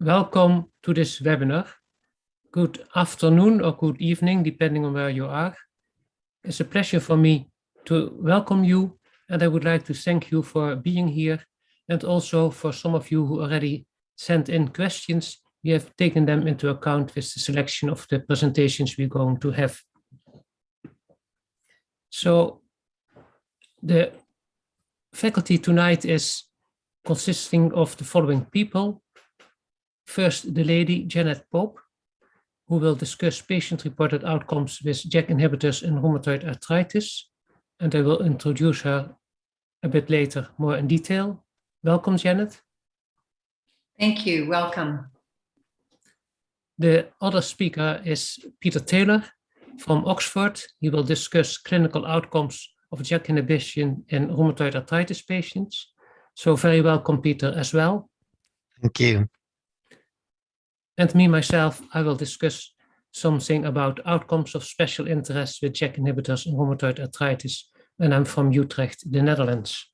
Welcome to this webinar. Good afternoon or good evening, depending on where you are. It's a pleasure for me to welcome you, and I would like to thank you for being here, and also for some of you who already sent in questions. We have taken them into account with the selection of the presentations we're going to have. So the faculty tonight is consisting of the following people. First, the lady Janet Pope, who will discuss patient-reported outcomes with JAK inhibitors in rheumatoid arthritis, and I will introduce her a bit later more in detail. Welcome, Janet. Thank you. Welcome. The other speaker is Peter Taylor from Oxford. He will discuss clinical outcomes of JAK inhibition in rheumatoid arthritis patients. So very welcome, Peter, as well. Thank you. And me, myself, I will discuss something about outcomes of special interest with JAK inhibitors in rheumatoid arthritis, and I'm from Utrecht, the Netherlands.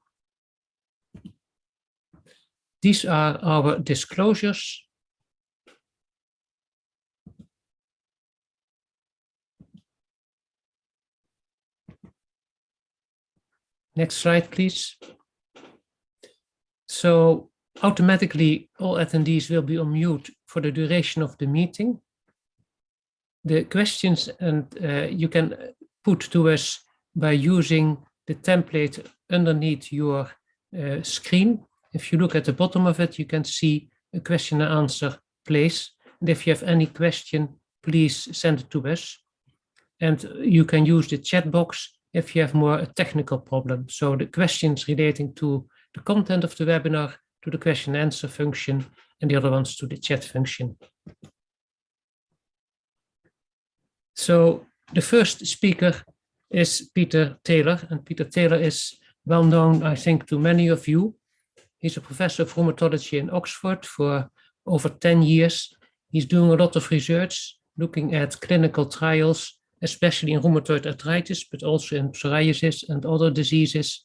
These are our disclosures. Next slide, please. So automatically, all attendees will be on mute for the duration of the meeting. The questions you can put to us by using the template underneath your screen. If you look at the bottom of it, you can see a question and answer place. And if you have any question, please send it to us. And you can use the chat box if you have more a technical problem. So the questions relating to the content of the webinar, to the question and answer function, and the other ones to the chat function. So the first speaker is Peter Taylor, and Peter Taylor is well known, I think, to many of you. He's a professor of rheumatology in Oxford for over 10 years. He's doing a lot of research, looking at clinical trials, especially in rheumatoid arthritis, but also in psoriasis and other diseases.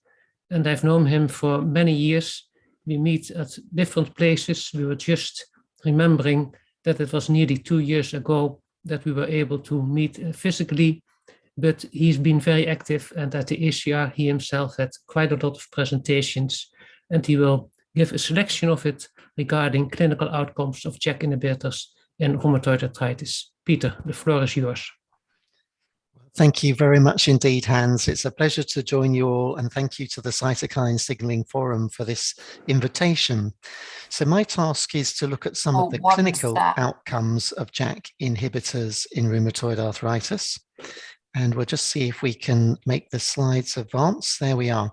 And I've known him for many years. We meet at different places. We were just remembering that it was nearly 2 years ago that we were able to meet physically, but he's been very active, and at the ACR he himself had quite a lot of presentations, and he will give a selection of it regarding clinical outcomes of JAK inhibitors in rheumatoid arthritis. Peter, the floor is yours. Thank you very much indeed, Hans. It's a pleasure to join you all, and thank you to the Cytokine Signaling Forum for this invitation. So my task is to look at some of the clinical outcomes of JAK inhibitors in rheumatoid arthritis. And we'll just see if we can make the slides advance. There we are.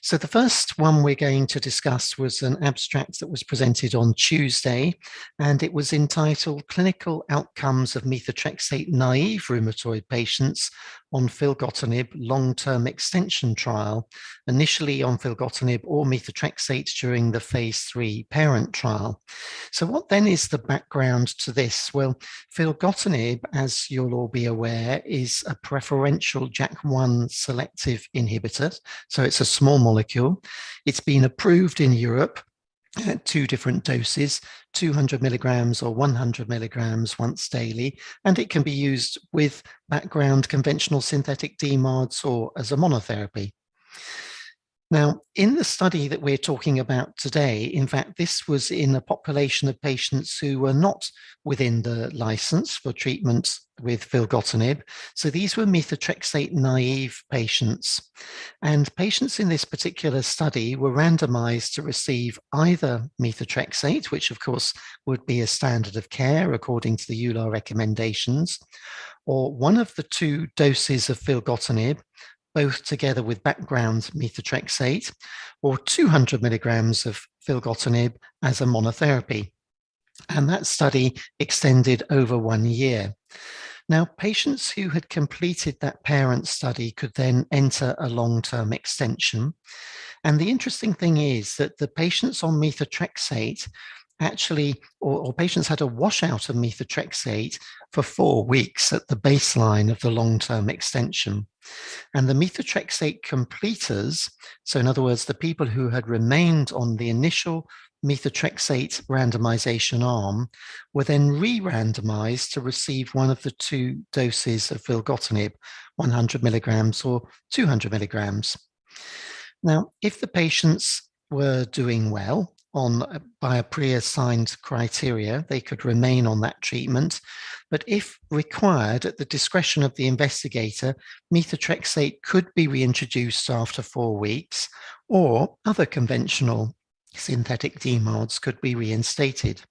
So the first one we're going to discuss was an abstract that was presented on Tuesday, and it was entitled Clinical Outcomes of Methotrexate-Naive Rheumatoid Patients on Filgotenib Long-Term Extension Trial, initially on filgotenib or methotrexate during the phase 3 parent trial. So what then is the background to this? Well, filgotenib, as you'll all be aware, is a preferential JAK1 selective inhibitor. So it's a small molecule. It's been approved in Europe at 2 different doses, 200 milligrams or 100 milligrams once daily, and it can be used with background conventional synthetic DMARDs or as a monotherapy. Now, in the study that we're talking about today, in fact, this was in a population of patients who were not within the license for treatment with filgotenib. So these were methotrexate-naive patients. And patients in this particular study were randomized to receive either methotrexate, which of course would be a standard of care according to the EULAR recommendations, or one of the 2 doses of filgotenib, both together with background methotrexate, or 200 milligrams of filgotenib as a monotherapy. And that study extended over 1 year. Now, patients who had completed that parent study could then enter a long-term extension. And the interesting thing is that the patients on methotrexate actually, or patients had a washout of methotrexate for 4 weeks at the baseline of the long-term extension. And the methotrexate completers, so in other words, the people who had remained on the initial methotrexate randomization arm were then re-randomized to receive one of the 2 doses of filgotinib, 100 milligrams or 200 milligrams. Now, if the patients were doing well by a pre-assigned criteria, they could remain on that treatment. But if required, at the discretion of the investigator, methotrexate could be reintroduced after 4 weeks, or other conventional synthetic DMARDs could be reinstated.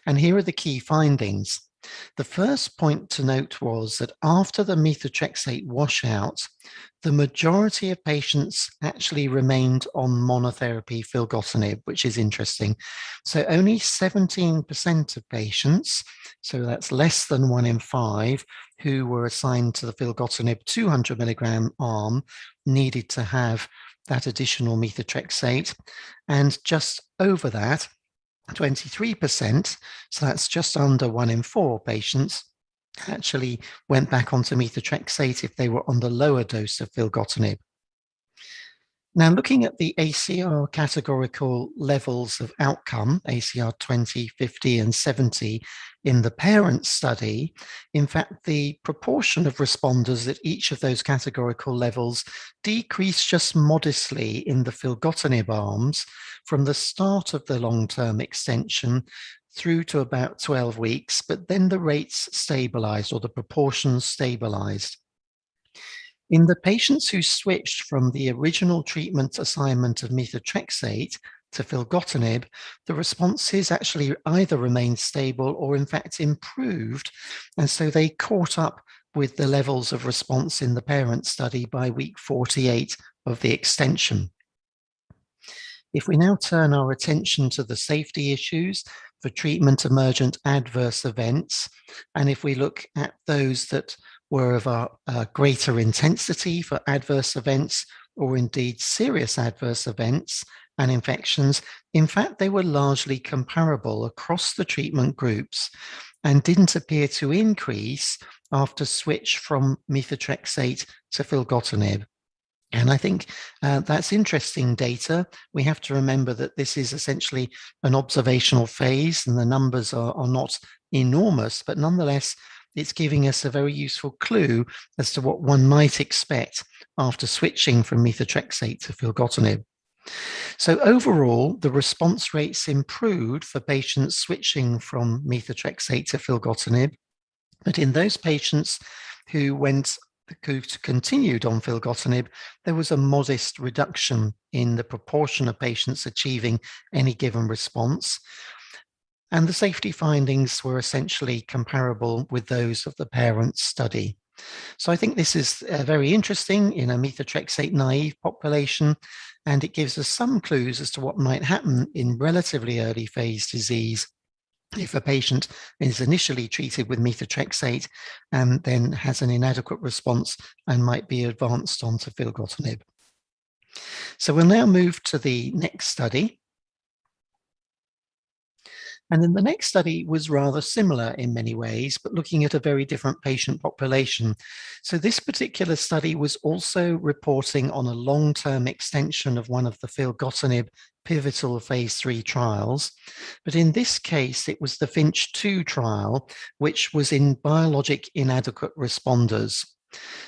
And here are the key findings. The first point to note was that after the methotrexate washout, the majority of patients actually remained on monotherapy filgotinib, which is interesting. So only 17% of patients, so that's less than 1 in 5, who were assigned to the filgotinib 200 milligram arm needed to have that additional methotrexate, and just over that, 23%, so that's just under 1 in 4 patients, actually went back onto methotrexate if they were on the lower dose of filgotinib. Now, looking at the ACR categorical levels of outcome, ACR 20, 50, and 70 in the parent study, in fact, the proportion of responders at each of those categorical levels decreased just modestly in the filgotinib arms from the start of the long-term extension through to about 12 weeks, but then the rates stabilized, or the proportions stabilized. In the patients who switched from the original treatment assignment of methotrexate to filgotinib, the responses actually either remained stable or in fact improved, and so they caught up with the levels of response in the parent study by week 48 of the extension. If we now turn our attention to the safety issues for treatment emergent adverse events, and if we look at those that were of a greater intensity for adverse events, or indeed serious adverse events and infections, in fact, they were largely comparable across the treatment groups and didn't appear to increase after switch from methotrexate to filgotinib. And I think that's interesting data. We have to remember that this is essentially an observational phase and the numbers are not enormous, but nonetheless, it's giving us a very useful clue as to what one might expect after switching from methotrexate to filgotinib. So overall, the response rates improved for patients switching from methotrexate to filgotinib, but in those patients who continued on filgotinib, there was a modest reduction in the proportion of patients achieving any given response. And the safety findings were essentially comparable with those of the parent study. So I think this is very interesting in a methotrexate naive population, and it gives us some clues as to what might happen in relatively early phase disease if a patient is initially treated with methotrexate and then has an inadequate response and might be advanced onto filgotinib. So we'll now move to the next study. And then the next study was rather similar in many ways, but looking at a very different patient population. So this particular study was also reporting on a long-term extension of one of the filgotinib pivotal phase 3 trials. But in this case, it was the Finch 2 trial, which was in biologic inadequate responders.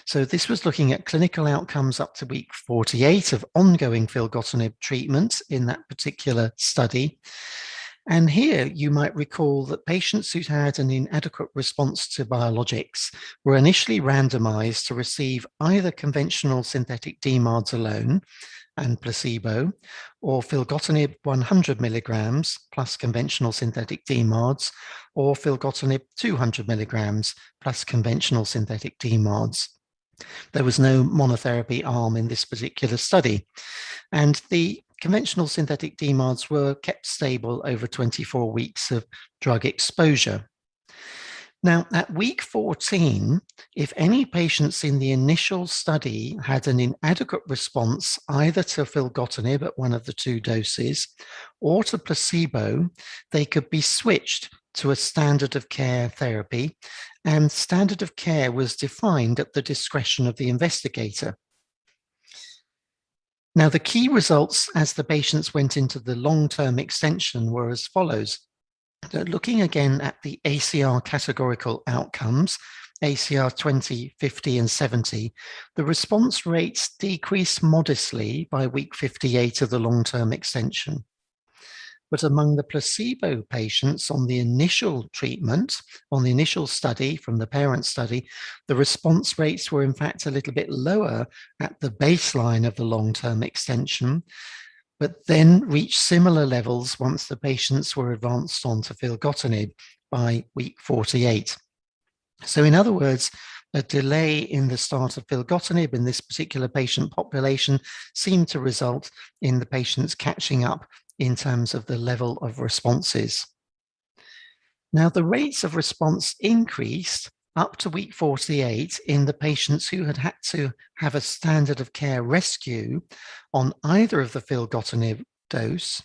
So this was looking at clinical outcomes up to week 48 of ongoing filgotinib treatment in that particular study. And here you might recall that patients who'd had an inadequate response to biologics were initially randomized to receive either conventional synthetic DMARDs alone and placebo, or filgotinib 100 milligrams plus conventional synthetic DMARDs, or filgotinib 200 milligrams plus conventional synthetic DMARDs. There was no monotherapy arm in this particular study. And the conventional synthetic DMARDs were kept stable over 24 weeks of drug exposure. Now, at week 14, if any patients in the initial study had an inadequate response either to filgotinib at one of the 2 doses or to placebo, they could be switched to a standard of care therapy, and standard of care was defined at the discretion of the investigator. Now, the key results as the patients went into the long-term extension were as follows. So looking again at the ACR categorical outcomes, ACR 20, 50, and 70, the response rates decreased modestly by week 58 of the long-term extension. But among the placebo patients on the initial treatment, on the initial study from the parent study, the response rates were in fact a little bit lower at the baseline of the long-term extension, but then reached similar levels once the patients were advanced on to filgotenib by week 48. So in other words, a delay in the start of filgotenib in this particular patient population seemed to result in the patients catching up in terms of the level of responses. Now, the rates of response increased up to week 48 in the patients who had to have a standard of care rescue on either of the filgotenib dose,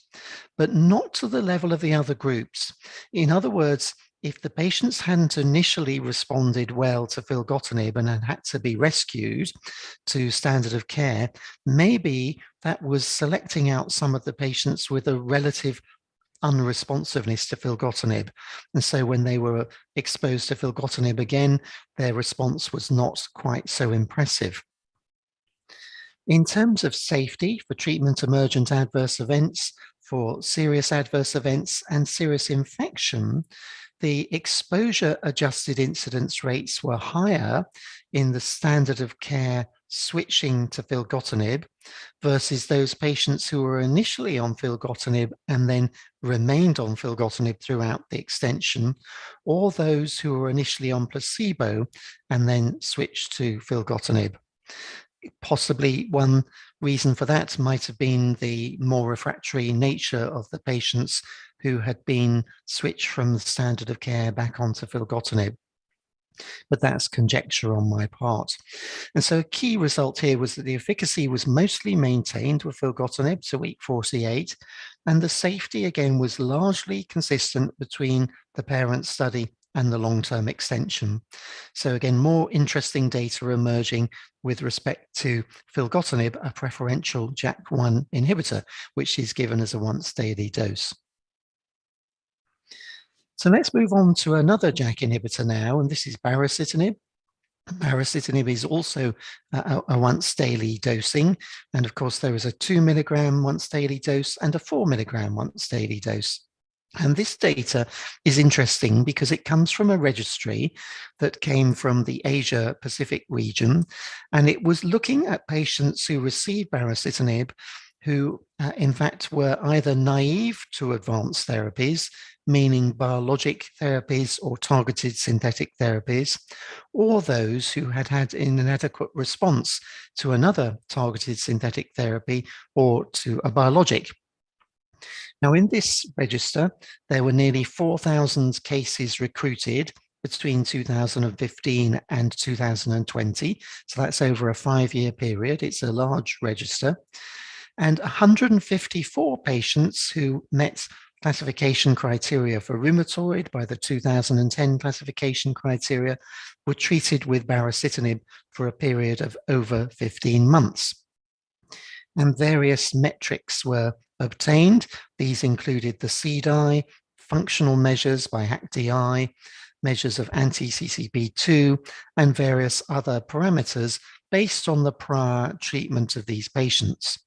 but not to the level of the other groups. In other words, if the patients hadn't initially responded well to filgotenib and had to be rescued to standard of care, maybe that was selecting out some of the patients with a relative unresponsiveness to filgotenib. And so when they were exposed to filgotenib again, their response was not quite so impressive. In terms of safety for treatment emergent adverse events, for serious adverse events and serious infection, the exposure-adjusted incidence rates were higher in the standard of care switching to filgotenib versus those patients who were initially on filgotenib and then remained on filgotenib throughout the extension, or those who were initially on placebo and then switched to filgotenib. Possibly one reason for that might have been the more refractory nature of the patients who had been switched from the standard of care back onto filgotenib. But that's conjecture on my part. And so a key result here was that the efficacy was mostly maintained with filgotenib to week 48, and the safety again was largely consistent between the parent study and the long-term extension. So again, more interesting data emerging with respect to filgotenib, a preferential JAK1 inhibitor, which is given as a once-daily dose. So let's move on to another JAK inhibitor now, and this is BeerusNib. BeerusNib is also a once-daily dosing, and of course there is a 2 milligram once-daily dose and a 4 milligram once-daily dose. And this data is interesting because it comes from a registry that came from the Asia Pacific region, and it was looking at patients who received BeerusNib who in fact were either naive to advanced therapies, meaning biologic therapies or targeted synthetic therapies, or those who had had an inadequate response to another targeted synthetic therapy or to a biologic. Now, in this register, there were nearly 4,000 cases recruited between 2015 and 2020. So that's over a 5-year period. It's a large register. And 154 patients who met classification criteria for rheumatoid by the 2010 classification criteria were treated with BeerusNib for a period of over 15 months. And various metrics were obtained. These included the CDI, functional measures by HAQ-DI, measures of anti-CCP2, and various other parameters based on the prior treatment of these patients.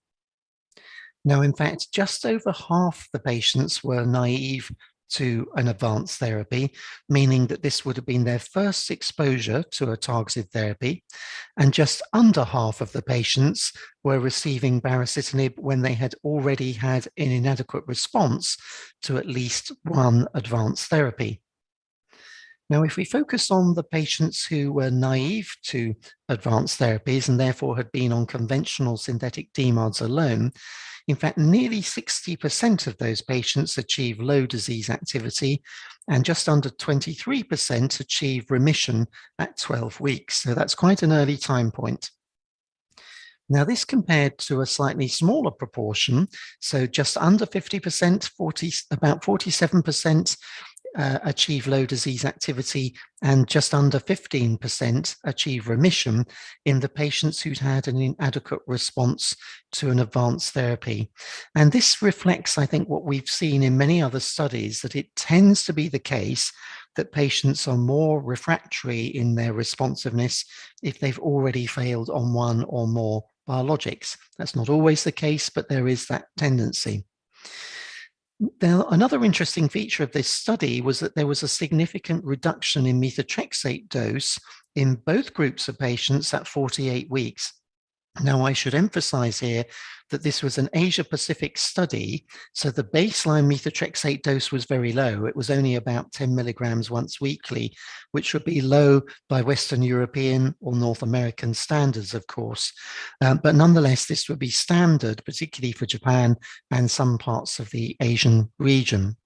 Now, in fact, just over half the patients were naive to an advanced therapy, meaning that this would have been their first exposure to a targeted therapy, and just under half of the patients were receiving BeerusNib when they had already had an inadequate response to at least one advanced therapy. Now, if we focus on the patients who were naive to advanced therapies and therefore had been on conventional synthetic DMARDs alone, in fact, nearly 60% of those patients achieve low disease activity, and just under 23% achieve remission at 12 weeks. So that's quite an early time point. Now, this compared to a slightly smaller proportion, so just under 50%, about 47% achieve low disease activity and just under 15% achieve remission in the patients who'd had an inadequate response to an advanced therapy. And this reflects, I think, what we've seen in many other studies, that it tends to be the case that patients are more refractory in their responsiveness if they've already failed on one or more biologics. That's not always the case, but there is that tendency. Now, another interesting feature of this study was that there was a significant reduction in methotrexate dose in both groups of patients at 48 weeks. Now, I should emphasize here that this was an Asia-Pacific study, so the baseline methotrexate dose was very low. It was only about 10 milligrams once weekly, which would be low by Western European or North American standards, of course. But nonetheless, this would be standard, particularly for Japan and some parts of the Asian region.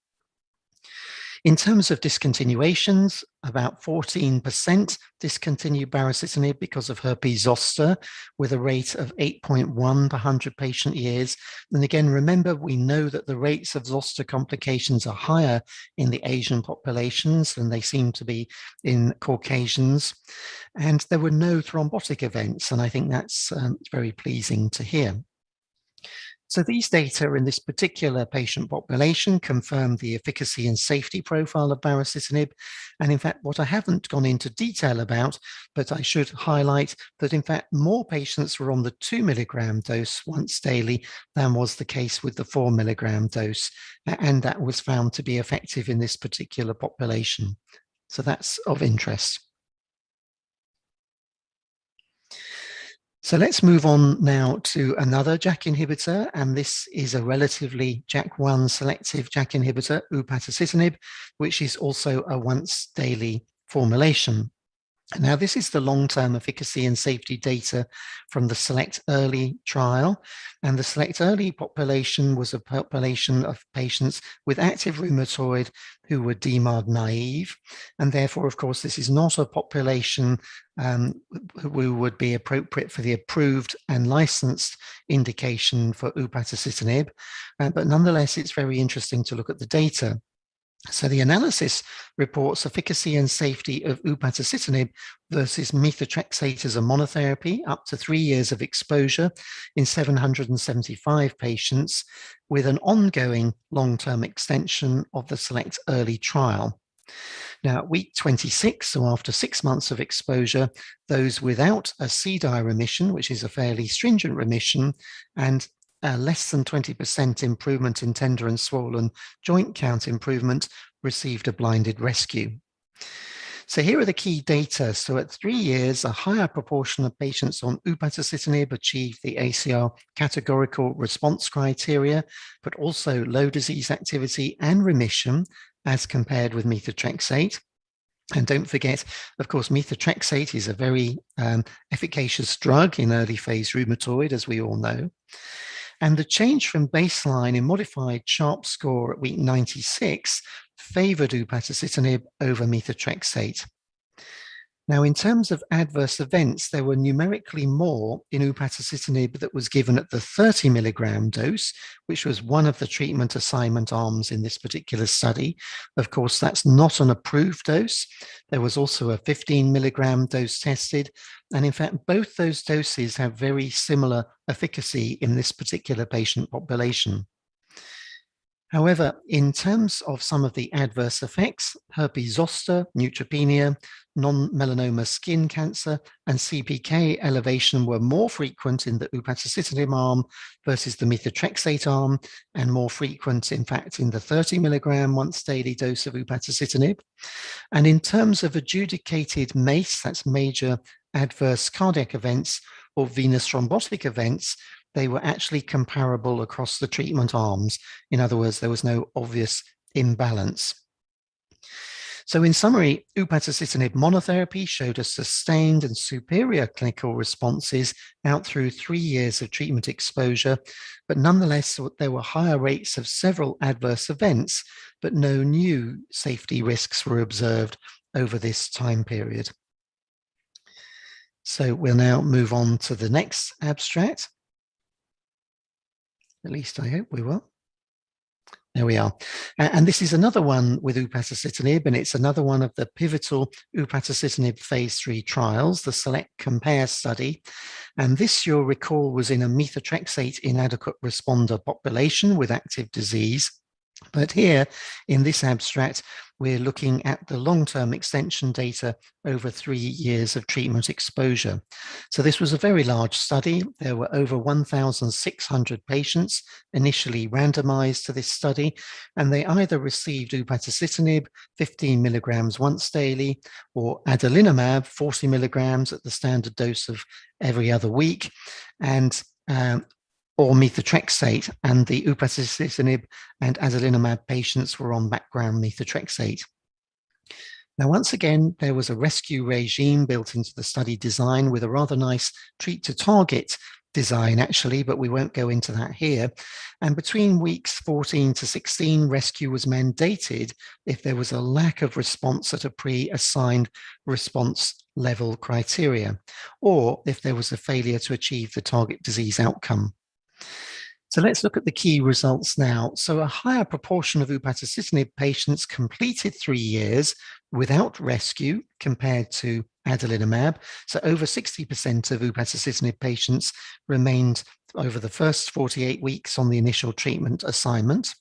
In terms of discontinuations, about 14% discontinued baricitinib because of herpes zoster, with a rate of 8.1 per 100 patient years. And again, remember, we know that the rates of zoster complications are higher in the Asian populations than they seem to be in Caucasians. And there were no thrombotic events, and I think that's very pleasing to hear. So these data in this particular patient population confirmed the efficacy and safety profile of baricitinib. And in fact, what I haven't gone into detail about, but I should highlight that in fact, more patients were on the 2 milligram dose once daily than was the case with the 4 milligram dose. And that was found to be effective in this particular population. So that's of interest. So let's move on now to another JAK inhibitor, and this is a relatively JAK1 selective JAK inhibitor, upadacitinib, which is also a once daily formulation. Now, this is the long-term efficacy and safety data from the Select Early trial. And the Select Early population was a population of patients with active rheumatoid who were DMARD naive. And therefore, of course, this is not a population who would be appropriate for the approved and licensed indication for upadacitinib. But nonetheless, it's very interesting to look at the data. So the analysis reports efficacy and safety of upadacitinib versus methotrexate as a monotherapy up to 3 years of exposure in 775 patients, with an ongoing long-term extension of the Select Early trial. Now, at week 26, so after 6 months of exposure, those without a CDI remission, which is a fairly stringent remission, and less than 20% improvement in tender and swollen joint count improvement received a blinded rescue. So here are the key data. So at 3 years, a higher proportion of patients on upadacitinib achieved the ACR categorical response criteria, but also low disease activity and remission as compared with methotrexate. And don't forget, of course, methotrexate is a very efficacious drug in early phase rheumatoid, as we all know. And the change from baseline in modified SHARP score at week 96 favored upadacitinib over methotrexate. Now, in terms of adverse events, there were numerically more in upadacitinib that was given at the 30 milligram dose, which was one of the treatment assignment arms in this particular study. Of course, that's not an approved dose. There was also a 15 milligram dose tested. And in fact, both those doses have very similar efficacy in this particular patient population. However, in terms of some of the adverse effects, herpes zoster, neutropenia, non-melanoma skin cancer, and CPK elevation were more frequent in the upadacitinib arm versus the methotrexate arm, and more frequent, in fact, in the 30 milligram once daily dose of upadacitinib. And in terms of adjudicated MACE, that's major adverse cardiac events or venous thrombotic events, they were actually comparable across the treatment arms. In other words, there was no obvious imbalance. So in summary, upadacitinib monotherapy showed us sustained and superior clinical responses out through 3 years of treatment exposure, but nonetheless, there were higher rates of several adverse events, but no new safety risks were observed over this time period. So we'll now move on to the next abstract. At least I hope we will. There we are. And this is another one with upadacitinib, and it's another one of the pivotal upadacitinib phase 3 trials, the Select Compare study. And this, you'll recall, was in a methotrexate inadequate responder population with active disease. But here in this abstract, we're looking at the long-term extension data over 3 years of treatment exposure. So this was a very large study. There were over 1,600 patients initially randomized to this study, and they either received upadacitinib 15 milligrams once daily or adalimumab 40 milligrams at the standard dose of every other week, and or methotrexate, and the upadacitinib and adalimumab patients were on background methotrexate. Now, once again, there was a rescue regime built into the study design with a rather nice treat to target design, actually, but we won't go into that here. And between weeks 14 to 16, rescue was mandated if there was a lack of response at a pre-assigned response level criteria, or if there was a failure to achieve the target disease outcome. So let's look at the key results now. So a higher proportion of upadacitinib patients completed 3 years without rescue compared to adalimumab. So over 60% of upadacitinib patients remained over the first 48 weeks on the initial treatment assignment.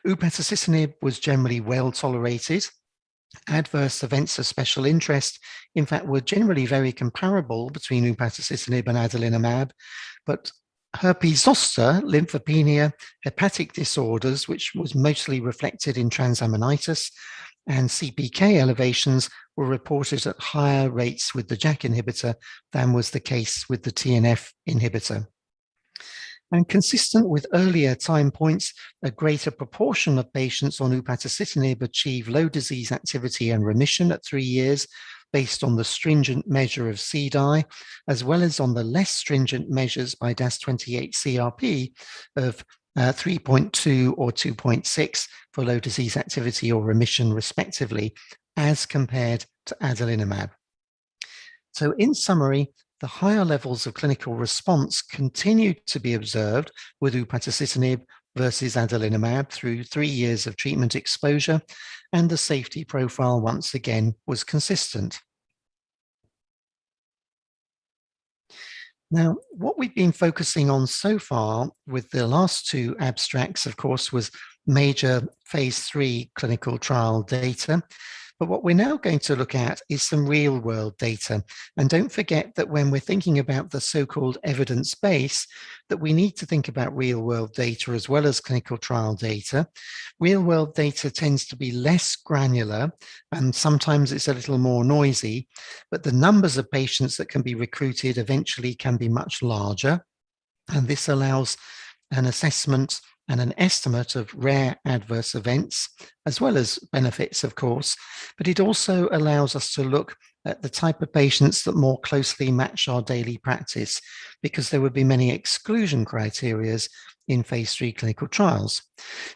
Upadacitinib was generally well tolerated. Adverse events of special interest, in fact, were generally very comparable between upadacitinib and adalimumab, but herpes zoster, lymphopenia, hepatic disorders, which was mostly reflected in transaminitis, and CPK elevations were reported at higher rates with the JAK inhibitor than was the case with the TNF inhibitor. And consistent with earlier time points, a greater proportion of patients on upadacitinib achieve low disease activity and remission at 3 years, based on the stringent measure of CDAI, as well as on the less stringent measures by DAS28-CRP of 3.2 or 2.6 for low disease activity or remission, respectively, as compared to adalimumab. So in summary, the higher levels of clinical response continued to be observed with upadacitinib versus adalimumab through 3 years of treatment exposure, and the safety profile once again was consistent. Now, what we've been focusing on so far with the last 2 abstracts, of course, was major phase 3 clinical trial data. But what we're now going to look at is some real world data. And don't forget that when we're thinking about the so-called evidence base, that we need to think about real world data as well as clinical trial data. Real world data tends to be less granular, and sometimes it's a little more noisy, but the numbers of patients that can be recruited eventually can be much larger. And this allows an assessment and an estimate of rare adverse events, as well as benefits, of course, but it also allows us to look at the type of patients that more closely match our daily practice, because there would be many exclusion criteria in phase 3 clinical trials.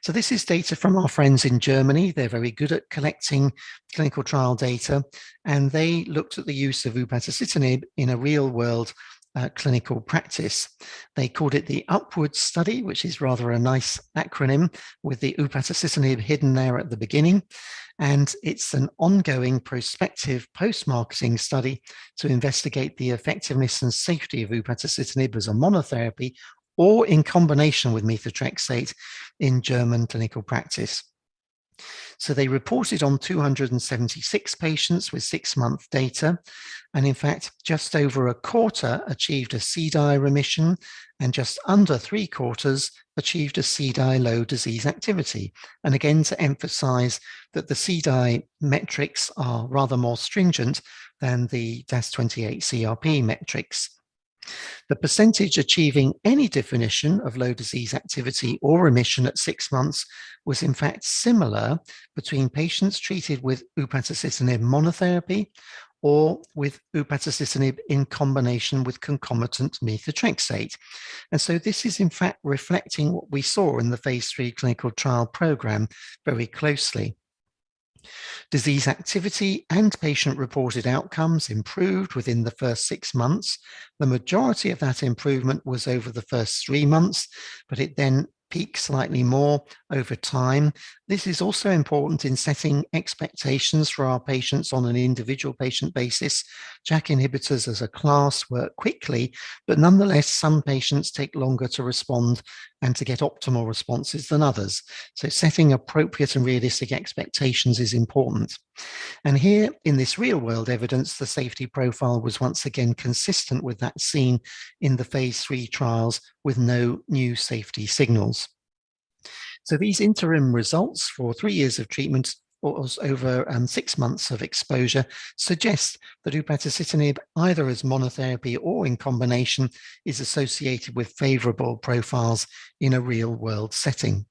So this is data from our friends in Germany. They're very good at collecting clinical trial data, and they looked at the use of upadacitinib in a real world clinical practice. They called it the Upward study, which is rather a nice acronym with the upadacitinib hidden there at the beginning. And it's an ongoing prospective post-marketing study to investigate the effectiveness and safety of upadacitinib as a monotherapy or in combination with methotrexate in German clinical practice. So they reported on 276 patients with 6-month data. And in fact, just over a quarter achieved a CDAI remission, and just under 3/4 achieved a CDAI low disease activity. And again, to emphasize that the CDAI metrics are rather more stringent than the DAS28-CRP metrics. The percentage achieving any definition of low disease activity or remission at 6 months was in fact similar between patients treated with upadacitinib monotherapy or with upadacitinib in combination with concomitant methotrexate. And so this is in fact reflecting what we saw in the phase 3 clinical trial program very closely. Disease activity and patient-reported outcomes improved within the first 6 months. The majority of that improvement was over the first 3 months, but it then peak slightly more over time. This is also important in setting expectations for our patients on an individual patient basis. JAK inhibitors as a class work quickly, but nonetheless, some patients take longer to respond and to get optimal responses than others. So setting appropriate and realistic expectations is important. And here in this real world evidence, the safety profile was once again consistent with that seen in the phase 3 trials with no new safety signals. So these interim results for 3 years of treatment or over 6 months of exposure suggest that upadacitinib, either as monotherapy or in combination, is associated with favorable profiles in a real world setting.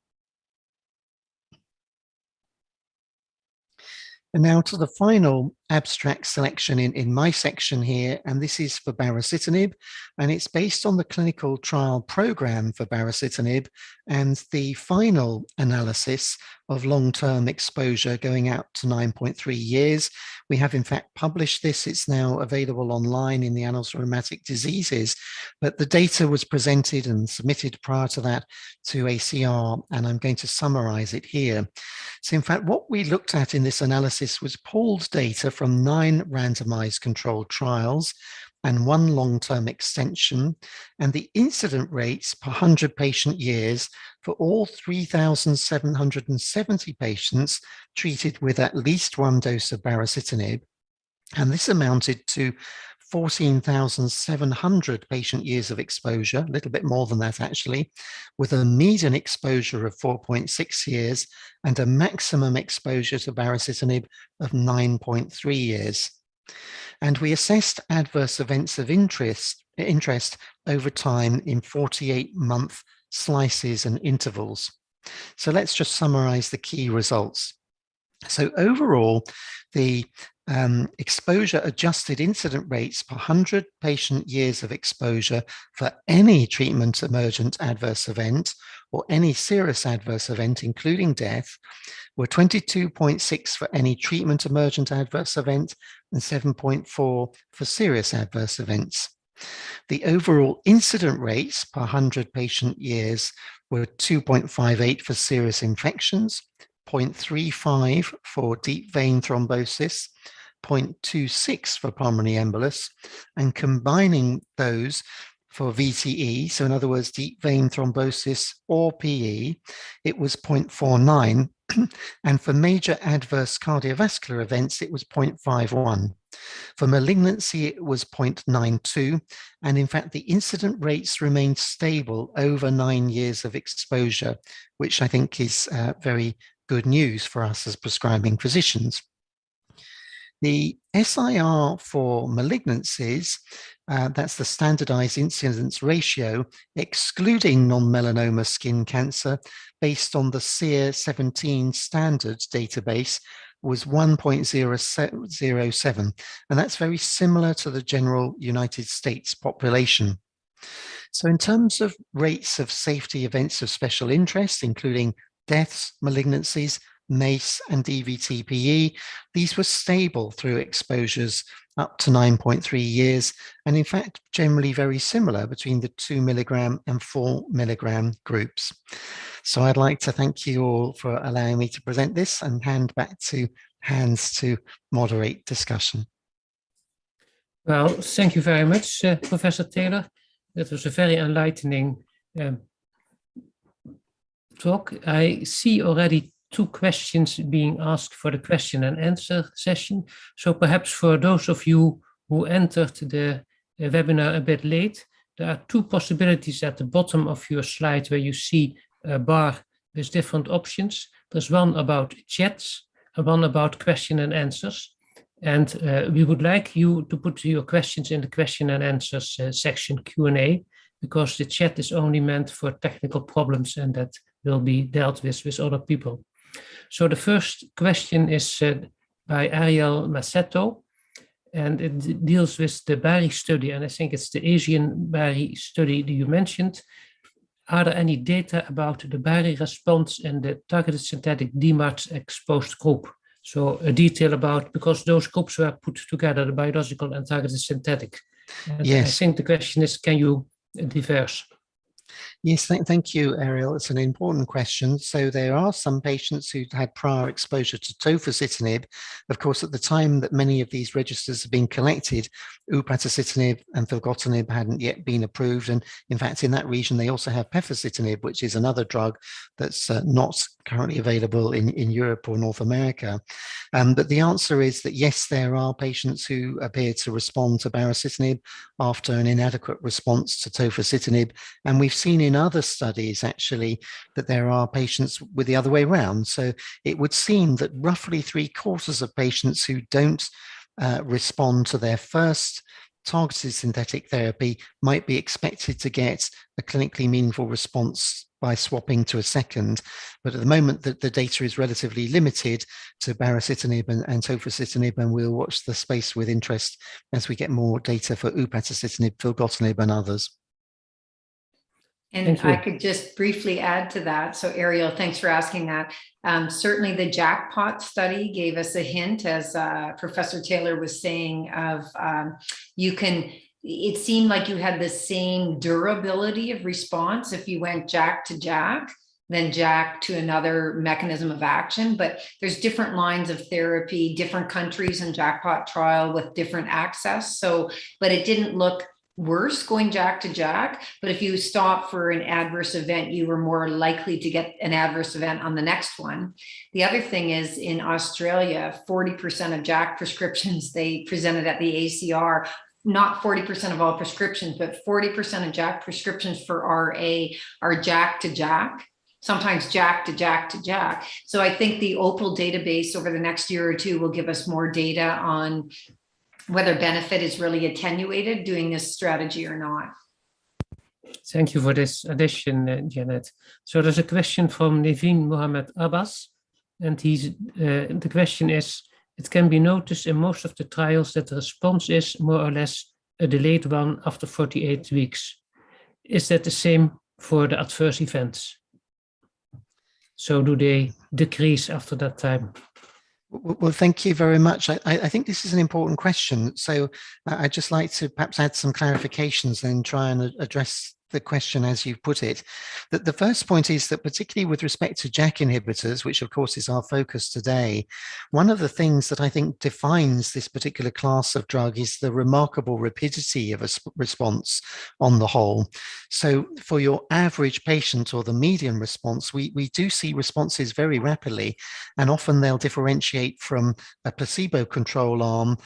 And now to the final abstract selection in my section here, and this is for baricitinib, and it's based on the clinical trial program for baricitinib and the final analysis of long-term exposure going out to 9.3 years. We have in fact published this. It's now available online in the Annals of Rheumatic Diseases, but the data was presented and submitted prior to that to ACR, and I'm going to summarize it here. So in fact, what we looked at in this analysis was pooled data from 9 randomized controlled trials and 1 long-term extension, and the incident rates per 100 patient years for all 3,770 patients treated with at least 1 dose of baricitinib. And this amounted to 14,700 patient years of exposure, a little bit more than that actually, with a median exposure of 4.6 years and a maximum exposure to baricitinib of 9.3 years. And we assessed adverse events of interest over time in 48-month slices and intervals. So let's just summarize the key results. So overall, the exposure adjusted incident rates per 100 patient years of exposure for any treatment emergent adverse event or any serious adverse event, including death, were 22.6 for any treatment emergent adverse event and 7.4 for serious adverse events. The overall incident rates per 100 patient years were 2.58 for serious infections, 0.35 for deep vein thrombosis, 0.26 for pulmonary embolus, and combining those for VTE, so in other words, deep vein thrombosis or PE, it was 0.49, and for major adverse cardiovascular events, it was 0.51. For malignancy, it was 0.92, and in fact, the incident rates remained stable over 9 years of exposure, which I think is very good news for us as prescribing physicians. The SIR for malignancies, that's the standardized incidence ratio, excluding non-melanoma skin cancer, based on the SEER-17 standards database, was 1.007, and that's very similar to the general United States population. So in terms of rates of safety events of special interest, including deaths, malignancies, MACE and DVT-PE, these were stable through exposures up to 9.3 years, and in fact, generally very similar between the 2 milligram and 4 milligram groups. So I'd like to thank you all for allowing me to present this and hand back to Hans to moderate discussion. Well, thank you very much, Professor Taylor. That was a very enlightening talk. I see already 2 questions being asked for the question and answer session. So perhaps for those of you who entered the webinar a bit late, there are 2 possibilities at the bottom of your slide where you see a bar with different options. There's one about chats and one about question and answers. And we would like you to put your questions in the question and answers section Q&A, because the chat is only meant for technical problems and that will be dealt with other people. So the first question is by Ariel Maceto, and it deals with the BARI study, and I think it's the Asian BARI study that you mentioned. Are there any data about the BARI response in the targeted synthetic DMARD exposed group? So a detail about, because those groups were put together, the biological and targeted synthetic. And yes. I think the question is, can you diverse? Yes, thank you, Ariel. It's an important question. So there are some patients who had prior exposure to tofacitinib. Of course, at the time that many of these registers have been collected, upadacitinib and filgotenib hadn't yet been approved. And in fact, in that region, they also have pefacitinib, which is another drug that's not currently available in Europe or North America. But the answer is that yes, there are patients who appear to respond to baricitinib after an inadequate response to tofacitinib. And we've seen in other studies actually that there are patients with the other way around. So it would seem that roughly 3/4 of patients who don't respond to their first targeted synthetic therapy might be expected to get a clinically meaningful response by swapping to a second. But at the moment, the data is relatively limited to baricitinib and tofacitinib, and we'll watch the space with interest as we get more data for upadacitinib, filgotenib, and others. And I could just briefly add to that. So Ariel, thanks for asking that. Certainly the jackpot study gave us a hint, as Professor Taylor was saying, of it seemed like you had the same durability of response if you went JAK to JAK than JAK to another mechanism of action. But there's different lines of therapy, different countries in jackpot trial with different access. So, but it didn't look worse going JAK to JAK, but if you stop for an adverse event, you were more likely to get an adverse event on the next one. The other thing is, in Australia, 40% of JAK prescriptions they presented at the ACR, not 40% of all prescriptions, but 40% of JAK prescriptions for RA are JAK to JAK. Sometimes JAK to JAK to JAK. So I think the OPAL database over the next year or two will give us more data on whether benefit is really attenuated doing this strategy or not. Thank you for this addition, Janet. So there's a question from Naveen Mohammed Abbas, and the question is, it can be noticed in most of the trials that the response is more or less a delayed one after 48 weeks. Is that the same for the adverse events? So do they decrease after that time? Well, thank you very much. I think this is an important question. So I'd just like to perhaps add some clarifications and try and address the question as you put it. That the first point is that particularly with respect to JAK inhibitors, which of course is our focus today, one of the things that I think defines this particular class of drug is the remarkable rapidity of a response on the whole. So for your average patient or the median response, we do see responses very rapidly, and often they'll differentiate from a placebo control arm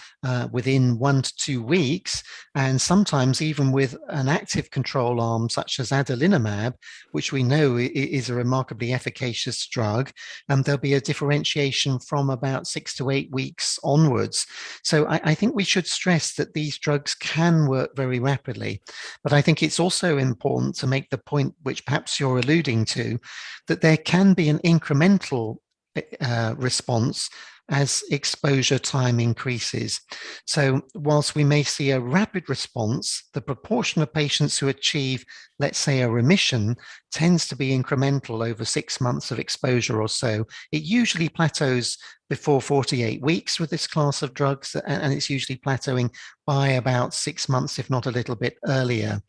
within 1 to 2 weeks, and sometimes even with an active control arm such as adalimumab, which we know is a remarkably efficacious drug, and there'll be a differentiation from about 6 to 8 weeks onwards. So I think we should stress that these drugs can work very rapidly, but I think it's also important to make the point, which perhaps you're alluding to, that there can be an incremental response as exposure time increases. So whilst we may see a rapid response, the proportion of patients who achieve, let's say, a remission tends to be incremental over 6 months of exposure or so. It usually plateaus before 48 weeks with this class of drugs, and it's usually plateauing by about 6 months, if not a little bit earlier.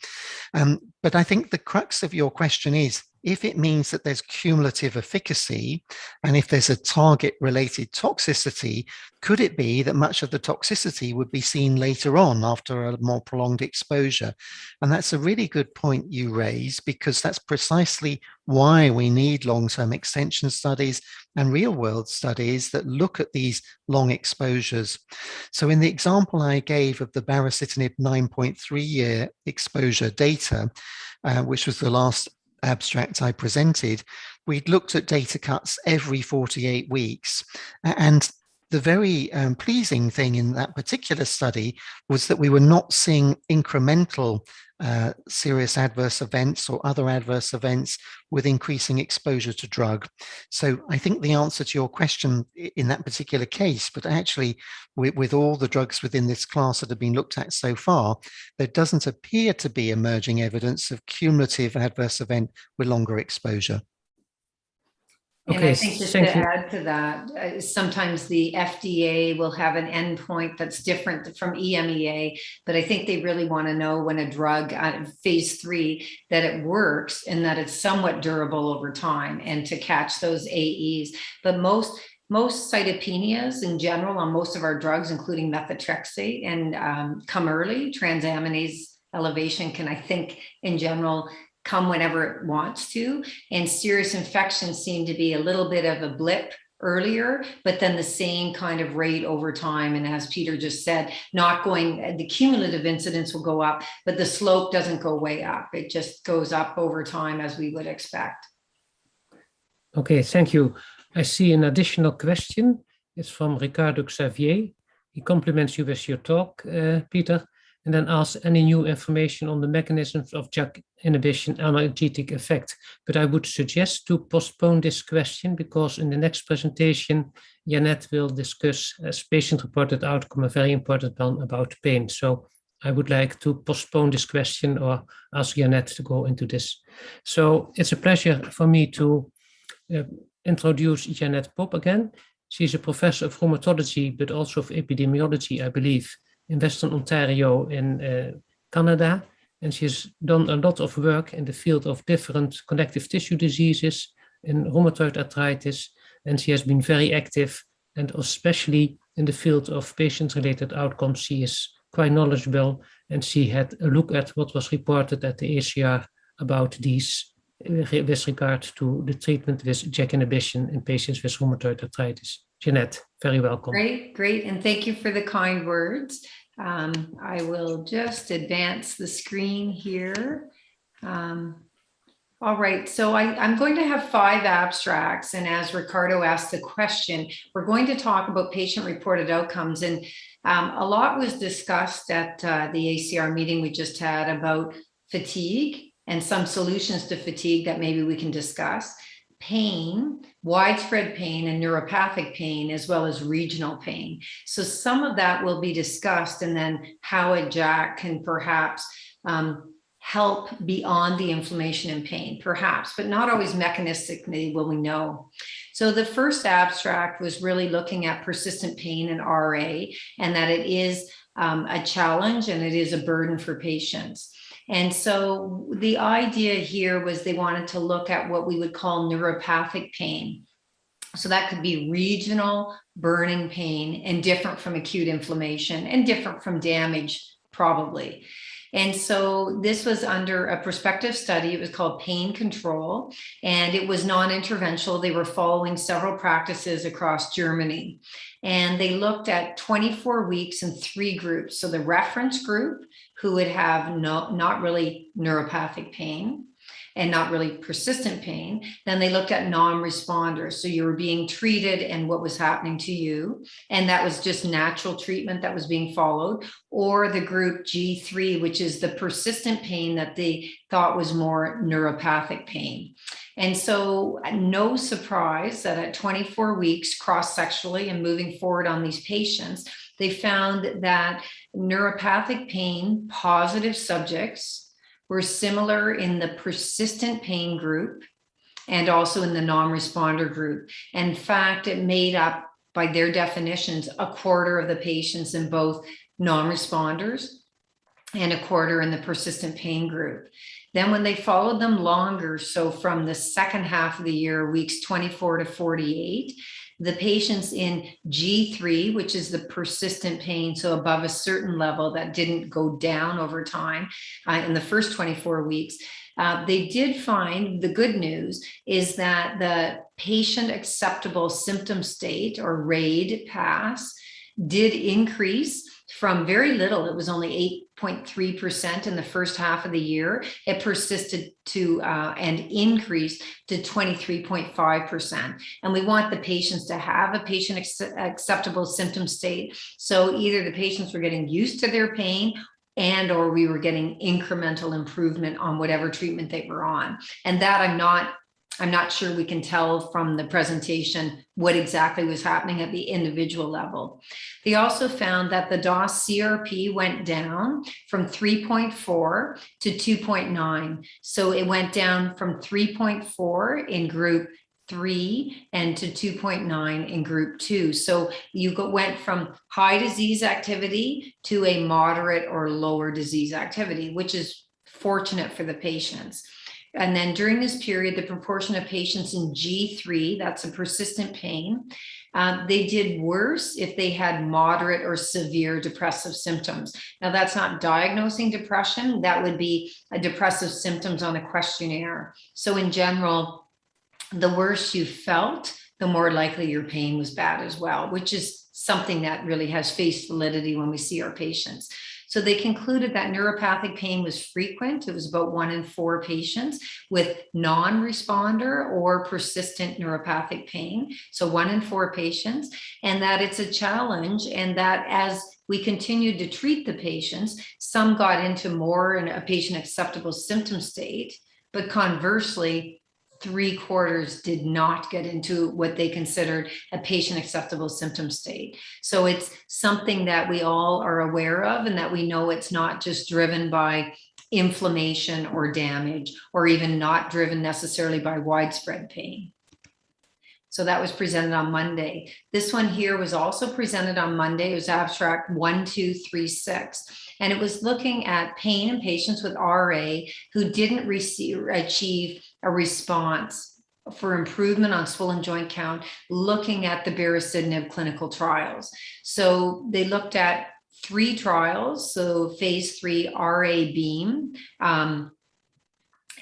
But I think the crux of your question is, if it means that there's cumulative efficacy, and if there's a target-related toxicity, could it be that much of the toxicity would be seen later on after a more prolonged exposure? And that's a really good point you raise, because that's precisely why we need long-term extension studies and real-world studies that look at these long exposures. So in the example I gave of the baricitinib 9.3-year exposure data, which was the last abstract I presented, we'd looked at data cuts every 48 weeks. And the very pleasing thing in that particular study was that we were not seeing incremental serious adverse events or other adverse events with increasing exposure to drug. So I think the answer to your question in that particular case, but actually with all the drugs within this class that have been looked at so far, there doesn't appear to be emerging evidence of cumulative adverse event with longer exposure. And Okay, I think just to thank you. add to that, sometimes the FDA will have an endpoint that's different from EMEA, but I think they really want to know when a drug phase 3 that it works and that it's somewhat durable over time and to catch those AEs. But most cytopenias in general on most of our drugs, including methotrexate and come early, transaminase elevation can, I think, in general, come whenever it wants to. And serious infections seem to be a little bit of a blip earlier, but then the same kind of rate over time. And as Peter just said, the cumulative incidence will go up, but the slope doesn't go way up. It just goes up over time as we would expect. Okay, thank you. I see an additional question. It's from Ricardo Xavier. He compliments you with your talk, Peter, and then asks any new information on the mechanisms of JAK inhibition analgesic effect. But I would suggest to postpone this question because in the next presentation, Jeanette will discuss as patient-reported outcome, a very important one about pain. So I would like to postpone this question or ask Jeanette to go into this. So it's a pleasure for me to introduce Jeanette Pop again. She's a professor of rheumatology, but also of epidemiology, I believe, in Western Ontario in Canada. And she's done a lot of work in the field of different connective tissue diseases in rheumatoid arthritis. And she has been very active, and especially in the field of patient-related outcomes. She is quite knowledgeable, and she had a look at what was reported at the ACR about these with regard to the treatment with JAK inhibition in patients with rheumatoid arthritis. Jeanette, very welcome. Great. And thank you for the kind words. I will just advance the screen here. All right, so I'm going to have 5 abstracts. And as Ricardo asked the question, we're going to talk about patient-reported outcomes. And a lot was discussed at the ACR meeting we just had about fatigue and some solutions to fatigue that maybe we can discuss. Pain, widespread pain and neuropathic pain, as well as regional pain. So some of that will be discussed, and then how a JAK can perhaps help beyond the inflammation and pain, perhaps, but not always mechanistically will we know. So the first abstract was really looking at persistent pain in RA, and that it is a challenge and it is a burden for patients. And so the idea here was they wanted to look at what we would call neuropathic pain. So that could be regional burning pain and different from acute inflammation and different from damage, probably. And so this was under a prospective study. It was called Pain Control, and it was non-interventional. They were following several practices across Germany. And they looked at 24 weeks in 3 groups. So the reference group, who would have not really neuropathic pain and not really persistent pain. Then they looked at non-responders. So you were being treated and what was happening to you. And that was just natural treatment that was being followed. Or the group G3, which is the persistent pain that they thought was more neuropathic pain. And so no surprise that at 24 weeks cross-sectionally and moving forward on these patients, they found that neuropathic pain positive subjects were similar in the persistent pain group and also in the non-responder group. In fact, it made up, by their definitions, a quarter of the patients in both non-responders and a quarter in the persistent pain group. Then when they followed them longer, so from the second half of the year, weeks 24 to 48, the patients in G3, which is the persistent pain, so above a certain level that didn't go down over time in the first 24 weeks, they did find, the good news is that the patient acceptable symptom state, or RAID pass, did increase from very little. It was only 8.3% in the first half of the year. It persisted to and increased to 23.5%. And we want the patients to have a patient acceptable symptom state. So either the patients were getting used to their pain and or we were getting incremental improvement on whatever treatment they were on. And that I'm not sure we can tell from the presentation what exactly was happening at the individual level. They also found that the DOS CRP went down from 3.4 to 2.9. So it went down from 3.4 in group 3 and to 2.9 in group 2. So you went from high disease activity to a moderate or lower disease activity, which is fortunate for the patients. And then during this period, the proportion of patients in G3, that's a persistent pain, they did worse if they had moderate or severe depressive symptoms. Now, that's not diagnosing depression. That would be a depressive symptoms on a questionnaire. So in general, the worse you felt, the more likely your pain was bad as well, which is something that really has face validity when we see our patients. So they concluded that neuropathic pain was frequent. It was about 1 in 4 patients with non-responder or persistent neuropathic pain. So 1 in 4 patients, and that it's a challenge, and that as we continued to treat the patients, some got into more in a patient acceptable symptom state, but conversely, 3/4 did not get into what they considered a patient acceptable symptom state. So it's something that we all are aware of, and that we know it's not just driven by inflammation or damage, or even not driven necessarily by widespread pain. So that was presented on Monday. This one here was also presented on Monday. It was abstract 1236. And it was looking at pain in patients with RA who didn't achieve a response for improvement on swollen joint count, looking at the BeerusNib clinical trials. So they looked at 3 trials. So phase 3 RA Beam,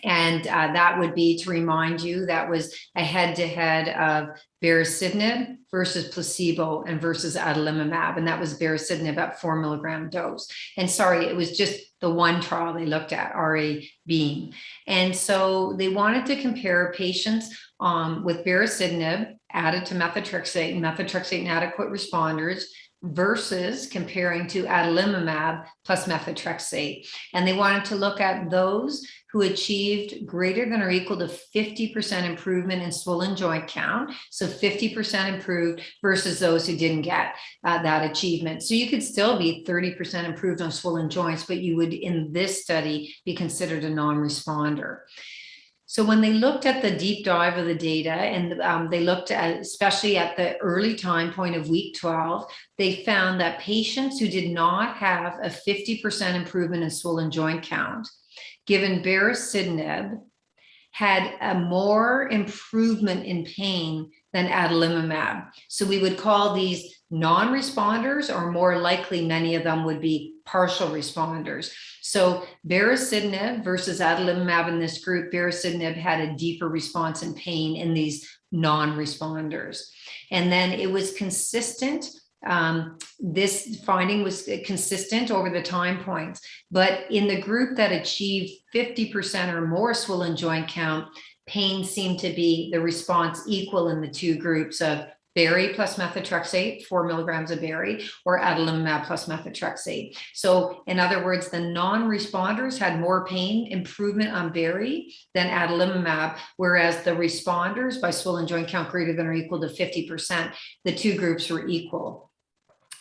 and that would be, to remind you, that was a head-to-head of BeerusNib versus placebo and versus adalimumab. And that was BeerusNib at 4 milligram dose. And sorry, it was just the one trial they looked at, RA Beam. And so they wanted to compare patients with BeerusNib added to methotrexate inadequate responders versus comparing to adalimumab plus methotrexate. And they wanted to look at those who achieved greater than or equal to 50% improvement in swollen joint count. So 50% improved versus those who didn't get that achievement. So you could still be 30% improved on swollen joints, but you would in this study be considered a non-responder. So when they looked at the deep dive of the data, and they looked at, especially at the early time point of week 12, they found that patients who did not have a 50% improvement in swollen joint count, given BeerusNib, had a more improvement in pain than adalimumab. So we would call these non-responders, or more likely many of them would be partial responders. So BeerusNib versus adalimumab in this group, BeerusNib had a deeper response in pain in these non-responders. And then it was consistent. This finding was consistent over the time points, but in the group that achieved 50% or more swollen joint count, pain seemed to be the response equal in the 2 groups of berry plus methotrexate, 4 milligrams of berry, or adalimumab plus methotrexate. So in other words, the non-responders had more pain improvement on berry than adalimumab, whereas the responders by swollen joint count greater than or equal to 50%, the 2 groups were equal.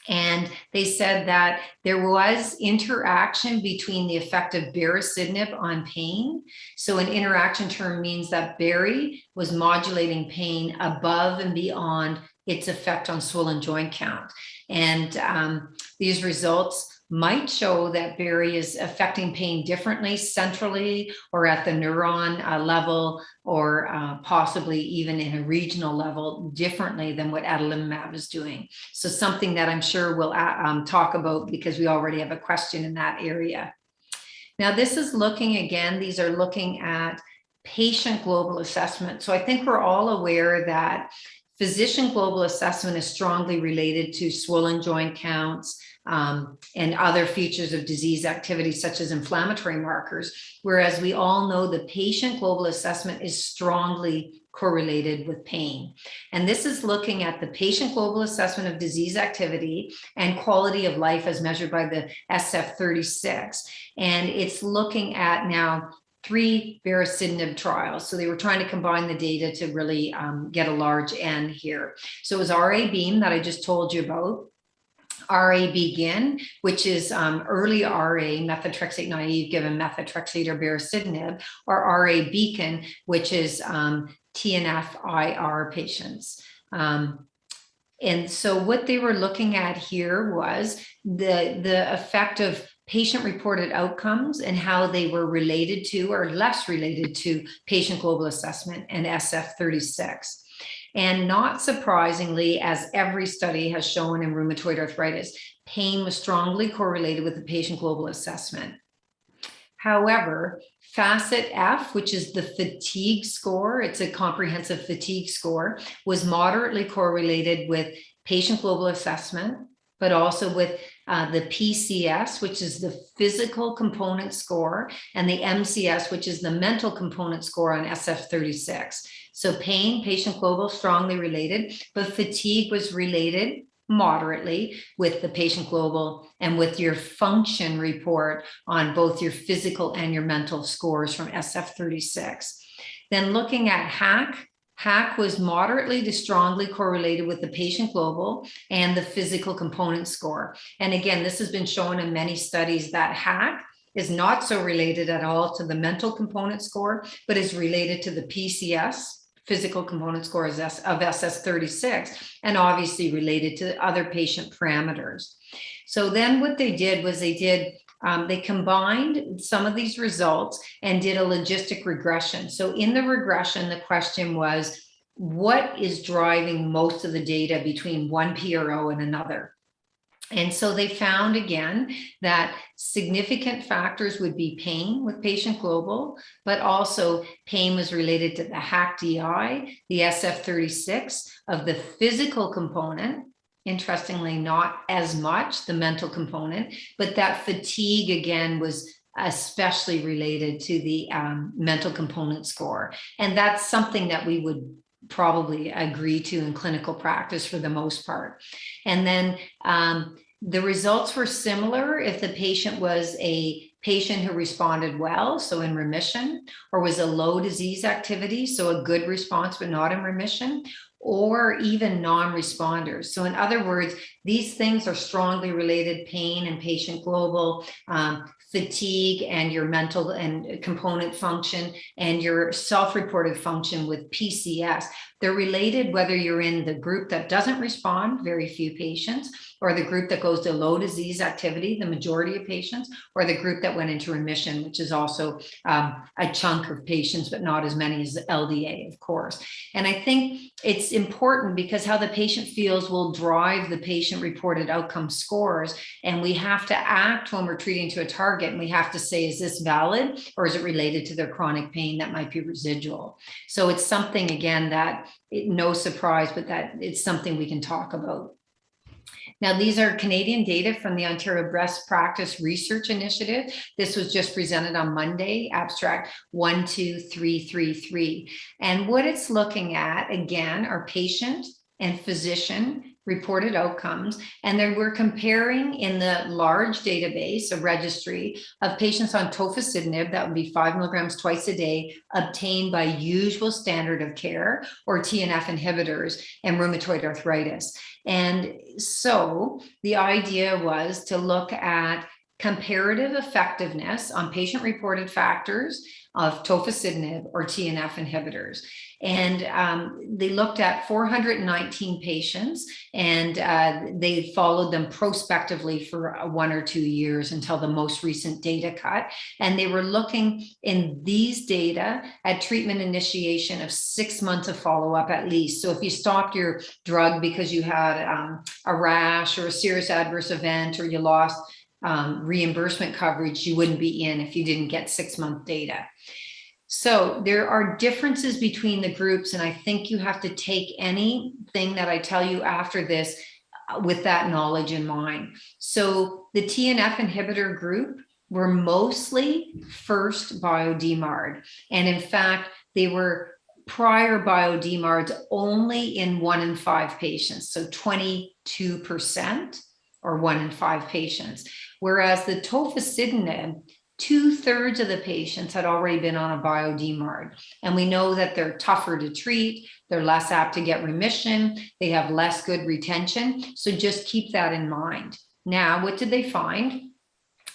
And they said that there was interaction between the effect of BeerusNib on pain. So an interaction term means that berry was modulating pain above and beyond its effect on swollen joint count. And these results might show that berry is affecting pain differently centrally or at the neuron level, or possibly even in a regional level differently than what adalimumab is doing. So something that I'm sure we'll talk about, because we already have a question in that area. Now this is looking, again, these are looking at patient global assessment. So I think we're all aware that physician global assessment is strongly related to swollen joint counts, and other features of disease activity, such as inflammatory markers, whereas we all know the patient global assessment is strongly correlated with pain. And this is looking at the patient global assessment of disease activity and quality of life as measured by the SF-36. And it's looking at now 3 BeerusNib trials. So they were trying to combine the data to really get a large N here. So it was RA Beam that I just told you about, RA Begin, which is early RA, methotrexate naive given methotrexate or BeerusNib, or RA Beacon, which is TNF-IR patients. And so what they were looking at here was the effect of patient-reported outcomes and how they were related to or less related to patient global assessment and SF-36. And not surprisingly, as every study has shown in rheumatoid arthritis, pain was strongly correlated with the patient global assessment. However, FACIT-F, which is the fatigue score, it's a comprehensive fatigue score, was moderately correlated with patient global assessment, but also with the PCS, which is the physical component score, and the MCS, which is the mental component score on SF-36. So pain, patient global, strongly related, but fatigue was related moderately with the patient global and with your function report on both your physical and your mental scores from SF-36. Then looking at HAQ was moderately to strongly correlated with the patient global and the physical component score. And again, this has been shown in many studies that HAQ is not so related at all to the mental component score, but is related to the PCS, physical component score of SS36, and obviously related to other patient parameters. So then what they did was they combined some of these results and did a logistic regression. So in the regression, the question was, what is driving most of the data between one PRO and another? And so they found again that significant factors would be pain with patient global, but also pain was related to the HAQ-DI, the SF-36 of the physical component. Interestingly, not as much the mental component, but that fatigue again was especially related to the mental component score. And that's something that we would probably agree to in clinical practice for the most part. And then the results were similar if the patient was a patient who responded well, so in remission, or was a low disease activity, so a good response but not in remission, or even non-responders. So in other words, these things are strongly related: pain and patient global, fatigue and your mental and component function, and your self-reported function with PCS. They're related whether you're in the group that doesn't respond, very few patients, or the group that goes to low disease activity, the majority of patients, or the group that went into remission, which is also a chunk of patients, but not as many as the LDA, of course. And I think it's important because how the patient feels will drive the patient-reported outcome scores, and we have to act when we're treating to a target, and we have to say, is this valid, or is it related to their chronic pain that might be residual? So it's something, again, that no surprise, but that it's something we can talk about. Now, these are Canadian data from the Ontario Breast Practice Research Initiative. This was just presented on Monday, abstract 12333. And what it's looking at, again, are patient and physician reported outcomes. And then we're comparing in the large database, a registry of patients on tofacitinib, that would be 5 milligrams twice a day, obtained by usual standard of care, or TNF inhibitors, and rheumatoid arthritis. And so the idea was to look at comparative effectiveness on patient-reported factors of tofacitinib or TNF inhibitors. And they looked at 419 patients, and they followed them prospectively for 1 or 2 years until the most recent data cut. And they were looking in these data at treatment initiation of 6 months of follow-up at least. So if you stopped your drug because you had a rash or a serious adverse event, or you lost reimbursement coverage, you wouldn't be in if you didn't get 6-month data. So there are differences between the groups, and I think you have to take anything that I tell you after this with that knowledge in mind. So the TNF inhibitor group were mostly first bio-DMARD, and in fact, they were prior bio-DMARDs only in 1 in 5 patients, so 22%, or 1 in 5 patients. Whereas the tofacitinib, 2/3 of the patients had already been on a bio-DMARD. And we know that they're tougher to treat, they're less apt to get remission, they have less good retention. So just keep that in mind. Now, what did they find?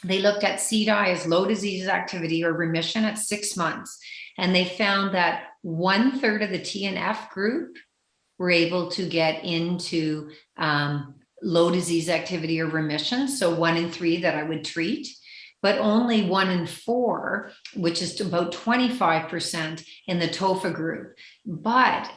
They looked at CDI as low disease activity or remission at 6 months. And they found that 1/3 of the TNF group were able to get into low disease activity or remission. So 1 in 3 that I would treat, but only 1 in 4, which is about 25% in the TOFA group. But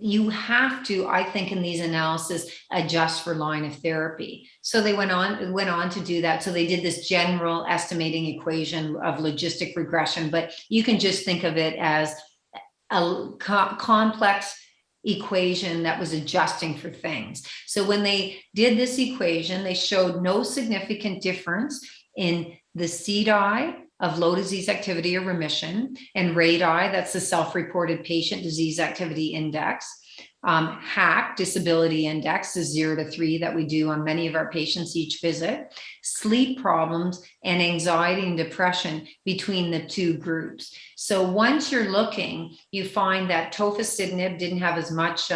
you have to, I think, in these analyses, adjust for line of therapy. So they went on to do that. So they did this general estimating equation of logistic regression, but you can just think of it as a complex equation that was adjusting for things. So when they did this equation, they showed no significant difference in the CDI of low disease activity or remission, and RADI, that's the self-reported patient disease activity index. HAC, disability index, is 0 to 3 that we do on many of our patients each visit. Sleep problems and anxiety and depression between the two groups. So once you're looking, you find that tofacitinib didn't have as much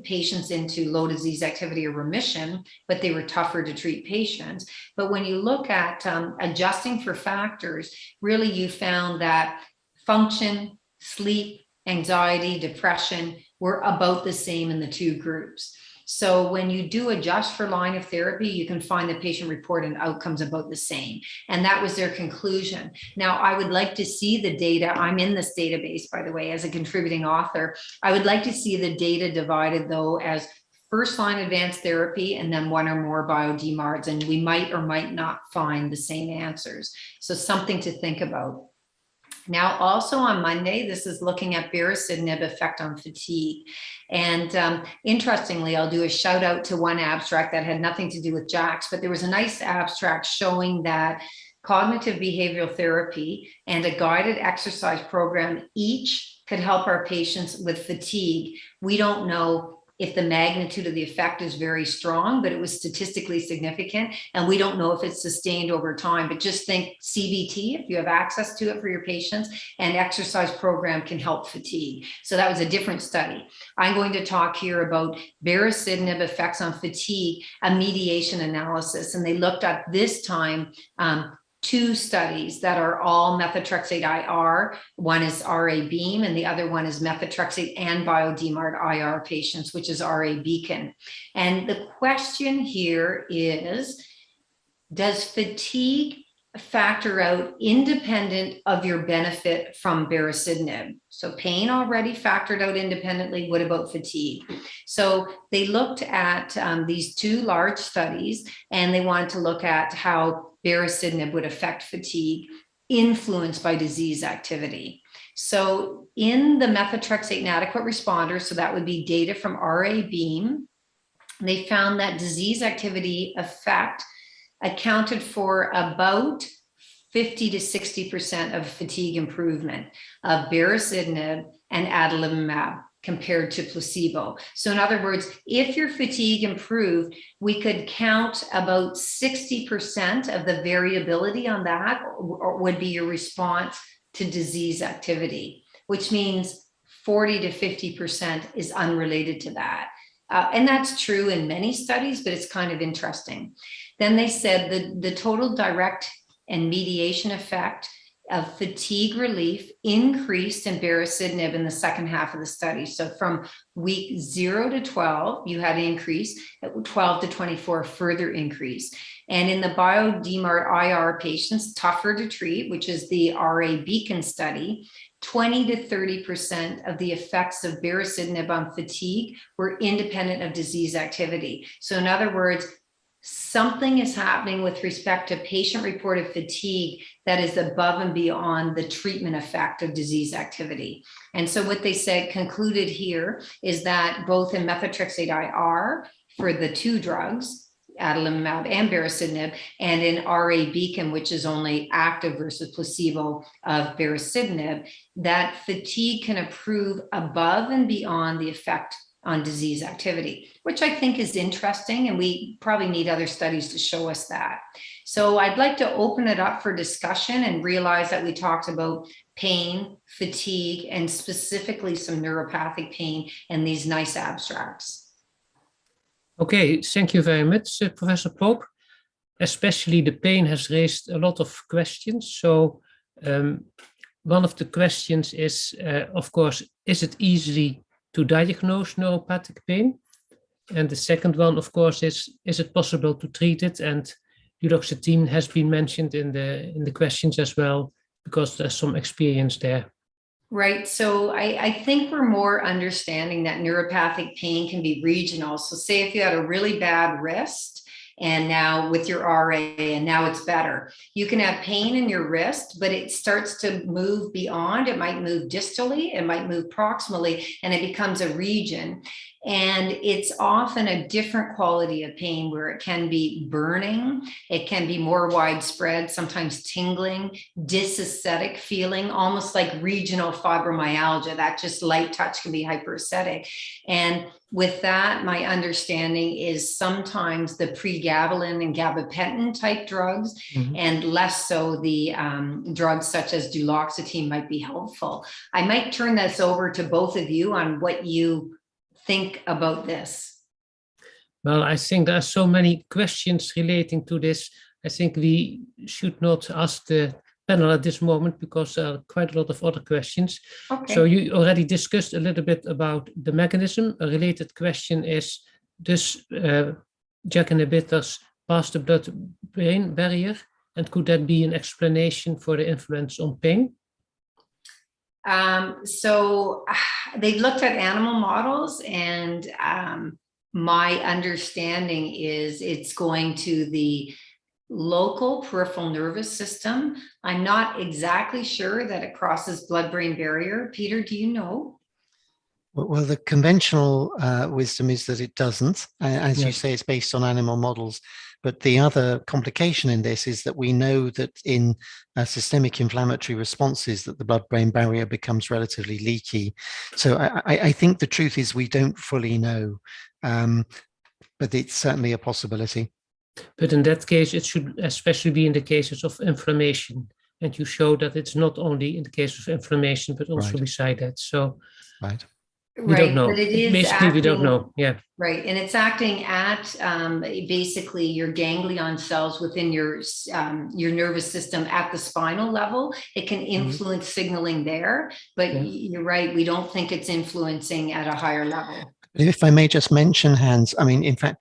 patients into low disease activity or remission, but they were tougher to treat patients. But when you look at adjusting for factors, really you found that function, sleep, anxiety, depression were about the same in the two groups. So when you do adjust for line of therapy, you can find the patient-reported outcomes about the same. And that was their conclusion. Now, I would like to see the data. I'm in this database, by the way, as a contributing author. I would like to see the data divided, though, as first-line advanced therapy and then 1 or more bio-DMARDs, and we might or might not find the same answers. So something to think about. Now, also on Monday, this is looking at BeerusNib effect on fatigue. And interestingly, I'll do a shout out to one abstract that had nothing to do with JAKs, but there was a nice abstract showing that cognitive behavioral therapy and a guided exercise program each could help our patients with fatigue. We don't know if the magnitude of the effect is very strong, but it was statistically significant. And we don't know if it's sustained over time, but just think CBT, if you have access to it for your patients, and exercise program can help fatigue. So that was a different study. I'm going to talk here about BeerusNib effects on fatigue, a mediation analysis. And they looked at this time, 2 studies that are all methotrexate IR. One is RA Beam and the other one is methotrexate and bio-DMARD IR patients, which is RA Beacon. And the question here is, does fatigue factor out independent of your benefit from BeerusNib? So pain already factored out independently. What about fatigue? So they looked at these 2 large studies, and they wanted to look at how BeerusNib would affect fatigue influenced by disease activity. So in the methotrexate inadequate responders, so that would be data from RA Beam, they found that disease activity effect accounted for about 50 to 60% of fatigue improvement of BeerusNib and adalimumab compared to placebo. So in other words, if your fatigue improved, we could count about 60% of the variability on that would be your response to disease activity, which means 40 to 50% is unrelated to that. And that's true in many studies, but it's kind of interesting. Then they said the total direct and mediation effect of fatigue relief increased in BeerusNib in the second half of the study. So from week 0 to 12, you had an increase, at 12 to 24, further increase. And in the bio-DMARD IR patients, tougher to treat, which is the RA Beacon study, 20 to 30% of the effects of BeerusNib on fatigue were independent of disease activity. So in other words, something is happening with respect to patient-reported fatigue that is above and beyond the treatment effect of disease activity. And so what they said, concluded here, is that both in methotrexate IR for the 2 drugs, adalimumab and BeerusNib, and in RA Beacon, which is only active versus placebo of BeerusNib, that fatigue can improve above and beyond the effect on disease activity, which I think is interesting, and we probably need other studies to show us that. So I'd like to open it up for discussion and realize that we talked about pain, fatigue, and specifically some neuropathic pain in these nice abstracts. Okay, thank you very much, Professor Pope. Especially the pain has raised a lot of questions. So one of the questions is, of course, is it easy to diagnose neuropathic pain? And the second one, of course, is it possible to treat it? And duloxetine has been mentioned in the questions as well, because there's some experience there. Right. So I think we're more understanding that neuropathic pain can be regional. So say if you had a really bad wrist, and now with your RA, and now it's better. You can have pain in your wrist, but it starts to move beyond. It might move distally, it might move proximally, and it becomes a region. And it's often a different quality of pain where it can be burning, it can be more widespread, sometimes tingling, dysesthetic feeling, almost like regional fibromyalgia. That just light touch can be hyperesthetic. And with that, my understanding is sometimes the pregabalin and gabapentin type drugs, and less so the drugs such as duloxetine might be helpful. I might turn this over to both of you on what you think about this. Well, I think there are so many questions relating to this. I think we should not ask the panel at this moment because there are quite a lot of other questions. Okay. So you already discussed a little bit about the mechanism. A related question is, does JAK inhibitors pass the blood-brain barrier? And could that be an explanation for the influence on pain? So they've looked at animal models, and my understanding is it's going to the local peripheral nervous system. I'm not exactly sure that it crosses blood-brain barrier. Peter, do you know? Well, the conventional wisdom is that it doesn't. As you say, it's based on animal models. But the other complication in this is that we know that in systemic inflammatory responses that the blood-brain barrier becomes relatively leaky. So I think the truth is we don't fully know, but it's certainly a possibility. But in that case, it should especially be in the cases of inflammation. And you show that it's not only in the case of inflammation, but also beside that. So we don't know. But it is basically acting, we don't know. Yeah. Right. And it's acting at basically your ganglion cells within your nervous system at the spinal level. It can influence signaling there, but you're right. We don't think it's influencing at a higher level. If I may just mention, Hans, I mean, in fact,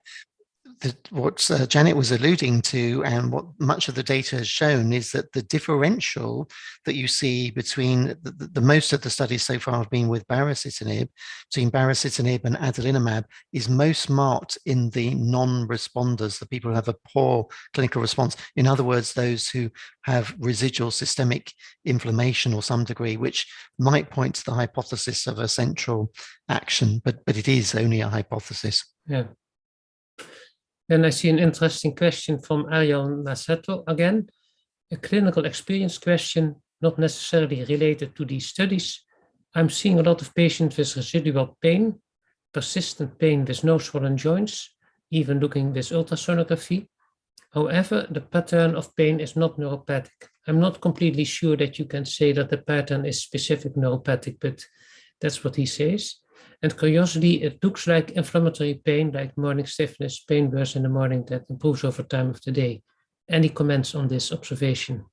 what Janet was alluding to and what much of the data has shown is that the differential that you see between the most of the studies so far have been with between baricitinib and adalimumab is most marked in the non-responders, the people who have a poor clinical response. In other words, those who have residual systemic inflammation or some degree, which might point to the hypothesis of a central action, but it is only a hypothesis. Yeah. Then I see an interesting question from Ariel Maceto again, a clinical experience question, not necessarily related to these studies. I'm seeing a lot of patients with residual pain, persistent pain with no swollen joints, even looking with ultrasonography. However, the pattern of pain is not neuropathic. I'm not completely sure that you can say that the pattern is specific neuropathic, but that's what he says. And curiously, it looks like inflammatory pain, like morning stiffness, pain worse in the morning that improves over time of the day. Any comments on this observation?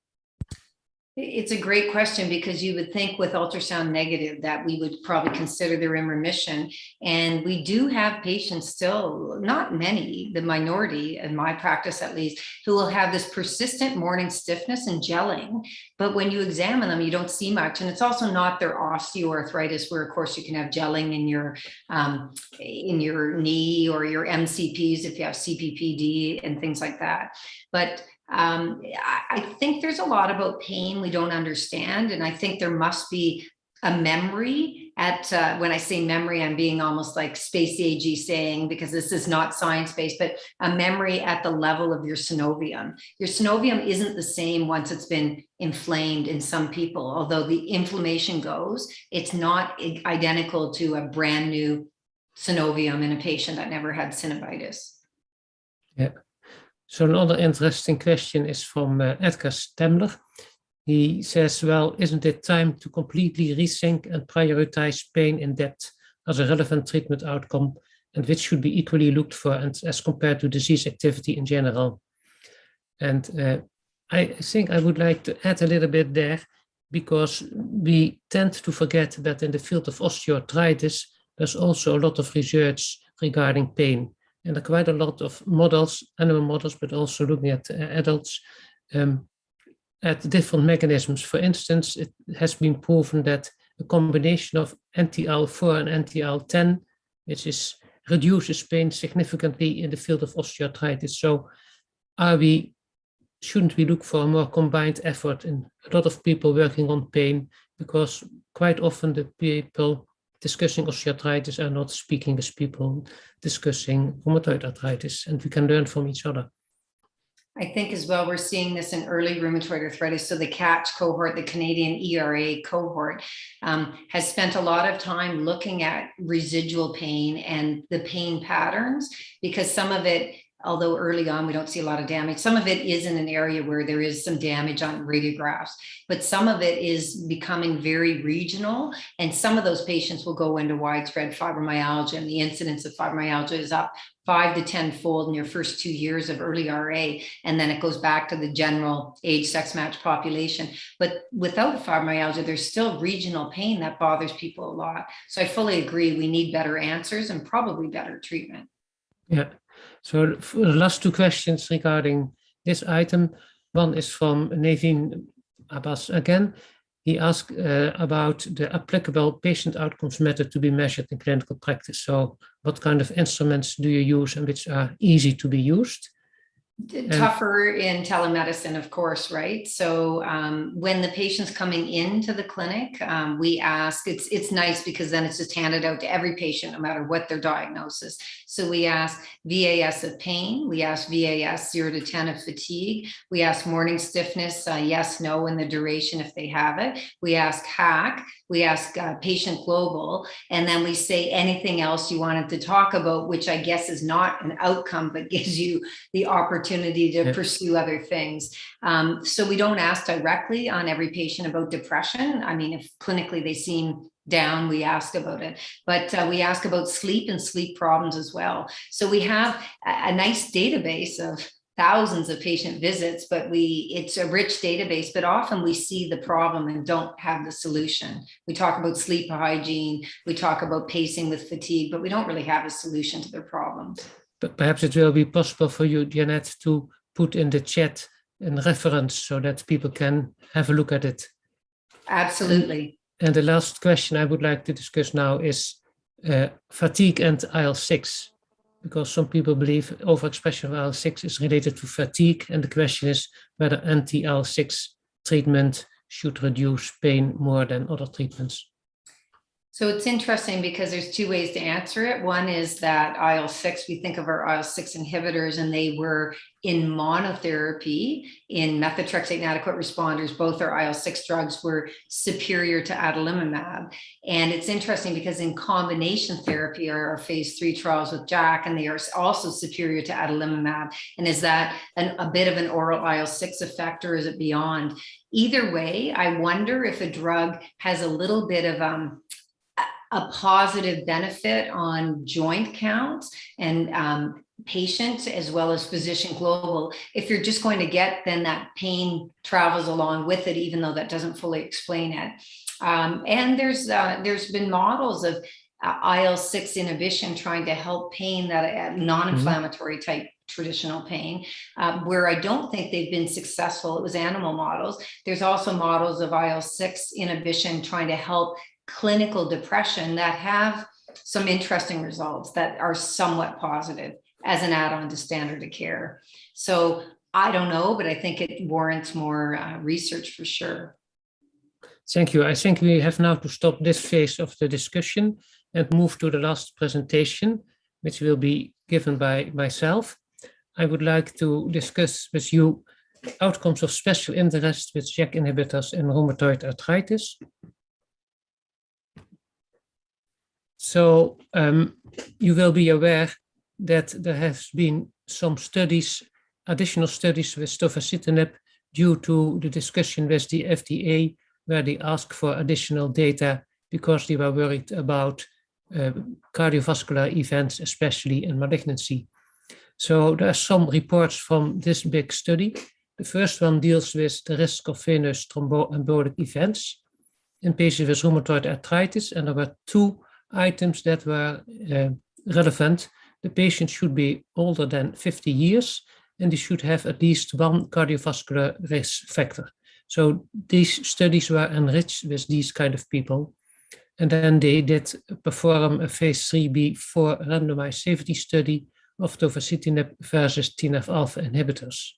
It's a great question because you would think with ultrasound negative that we would probably consider they're in remission. And we do have patients still, not many, the minority in my practice at least, who will have this persistent morning stiffness and gelling. But when you examine them, you don't see much. And it's also not their osteoarthritis, where of course you can have gelling in your knee or your MCPs if you have CPPD and things like that. But I think there's a lot about pain we don't understand. And I think there must be a memory at, when I say memory, I'm being almost like space agey saying, because this is not science-based, but a memory at the level of your synovium. Your synovium isn't the same once it's been inflamed in some people, although the inflammation goes, it's not identical to a brand new synovium in a patient that never had synovitis. Yeah. So another interesting question is from Edgar Stemler. He says, well, isn't it time to completely rethink and prioritize pain in depth as a relevant treatment outcome, and which should be equally looked for and as compared to disease activity in general? And I think I would like to add a little bit there. because we tend to forget that in the field of osteoarthritis, there's also a lot of research regarding pain. And there are quite a lot of models, animal models, but also looking at adults, at different mechanisms. For instance, it has been proven that a combination of anti-IL-4 and anti-IL-10, which reduces pain significantly in the field of osteoarthritis. So shouldn't we look for a more combined effort in a lot of people working on pain, because quite often the people discussing osteoarthritis are not speaking with people discussing rheumatoid arthritis, and we can learn from each other. I think as well, we're seeing this in early rheumatoid arthritis. So the CATCH cohort, the Canadian ERA cohort, has spent a lot of time looking at residual pain and the pain patterns, because some of it, although early on we don't see a lot of damage, some of it is in an area where there is some damage on radiographs, but some of it is becoming very regional, and some of those patients will go into widespread fibromyalgia, and the incidence of fibromyalgia is up 5 to 10-fold in your first 2 years of early RA, and then it goes back to the general age sex match population. But without fibromyalgia, there's still regional pain that bothers people a lot. So I fully agree, we need better answers and probably better treatment. Yeah. So for the last two questions regarding this item, one is from Naveen Abbas again. He asked about the applicable patient outcomes method to be measured in clinical practice. So what kind of instruments do you use and which are easy to be used? Tougher in telemedicine, of course, right? So when the patient's coming into the clinic, we ask, it's nice because then it's just handed out to every patient, no matter what their diagnosis. So we ask VAS of pain, we ask VAS 0 to 10 of fatigue, we ask morning stiffness, yes, no, and the duration if they have it. We ask HAC, we ask patient global, and then we say anything else you wanted to talk about, which I guess is not an outcome, but gives you the opportunity to pursue other things. So we don't ask directly on every patient about depression. I mean, if clinically they seem down, we ask about it, but we ask about sleep and sleep problems as well. So we have a nice database of thousands of patient visits, but it's a rich database, but often we see the problem and don't have the solution. We talk about sleep hygiene, we talk about pacing with fatigue, but we don't really have a solution to their problems. But perhaps it will be possible for you, Janet, to put in the chat a reference so that people can have a look at it. Absolutely. And the last question I would like to discuss now is fatigue and IL-6, because some people believe overexpression of IL-6 is related to fatigue, and the question is whether anti-IL-6 treatment should reduce pain more than other treatments. So it's interesting because there's two ways to answer it. One is that IL-6, we think of our IL-6 inhibitors, and they were in monotherapy in methotrexate inadequate responders. Both our IL-6 drugs were superior to adalimumab. And it's interesting because in combination therapy are our phase 3 trials with JAK, and they are also superior to adalimumab. And is that a bit of an oral IL-6 effect, or is it beyond? Either way, I wonder if a drug has a little bit of a positive benefit on joint counts and patients as well as physician global. If you're just going to get, then that pain travels along with it, even though that doesn't fully explain it. And there's been models of IL-6 inhibition trying to help pain, that non-inflammatory type traditional pain, where I don't think they've been successful. It was animal models. There's also models of IL-6 inhibition trying to help clinical depression that have some interesting results that are somewhat positive as an add-on to standard of care. So I don't know, but I think it warrants more research for sure. Thank you. I think we have now to stop this phase of the discussion and move to the last presentation, which will be given by myself. I would like to discuss with you outcomes of special interest with JAK inhibitors in rheumatoid arthritis. So you will be aware that there has been some studies, additional studies with tofacitinib due to the discussion with the FDA, where they asked for additional data because they were worried about cardiovascular events, especially in malignancy. So there are some reports from this big study, The first one deals with the risk of venous thromboembolic events in patients with rheumatoid arthritis, and there were two items that were relevant. The patient should be older than 50 years, and they should have at least one cardiovascular risk factor. So these studies were enriched with these kind of people. And then they did perform a phase 3b/4 randomized safety study of tofacitinib versus TNF-alpha inhibitors.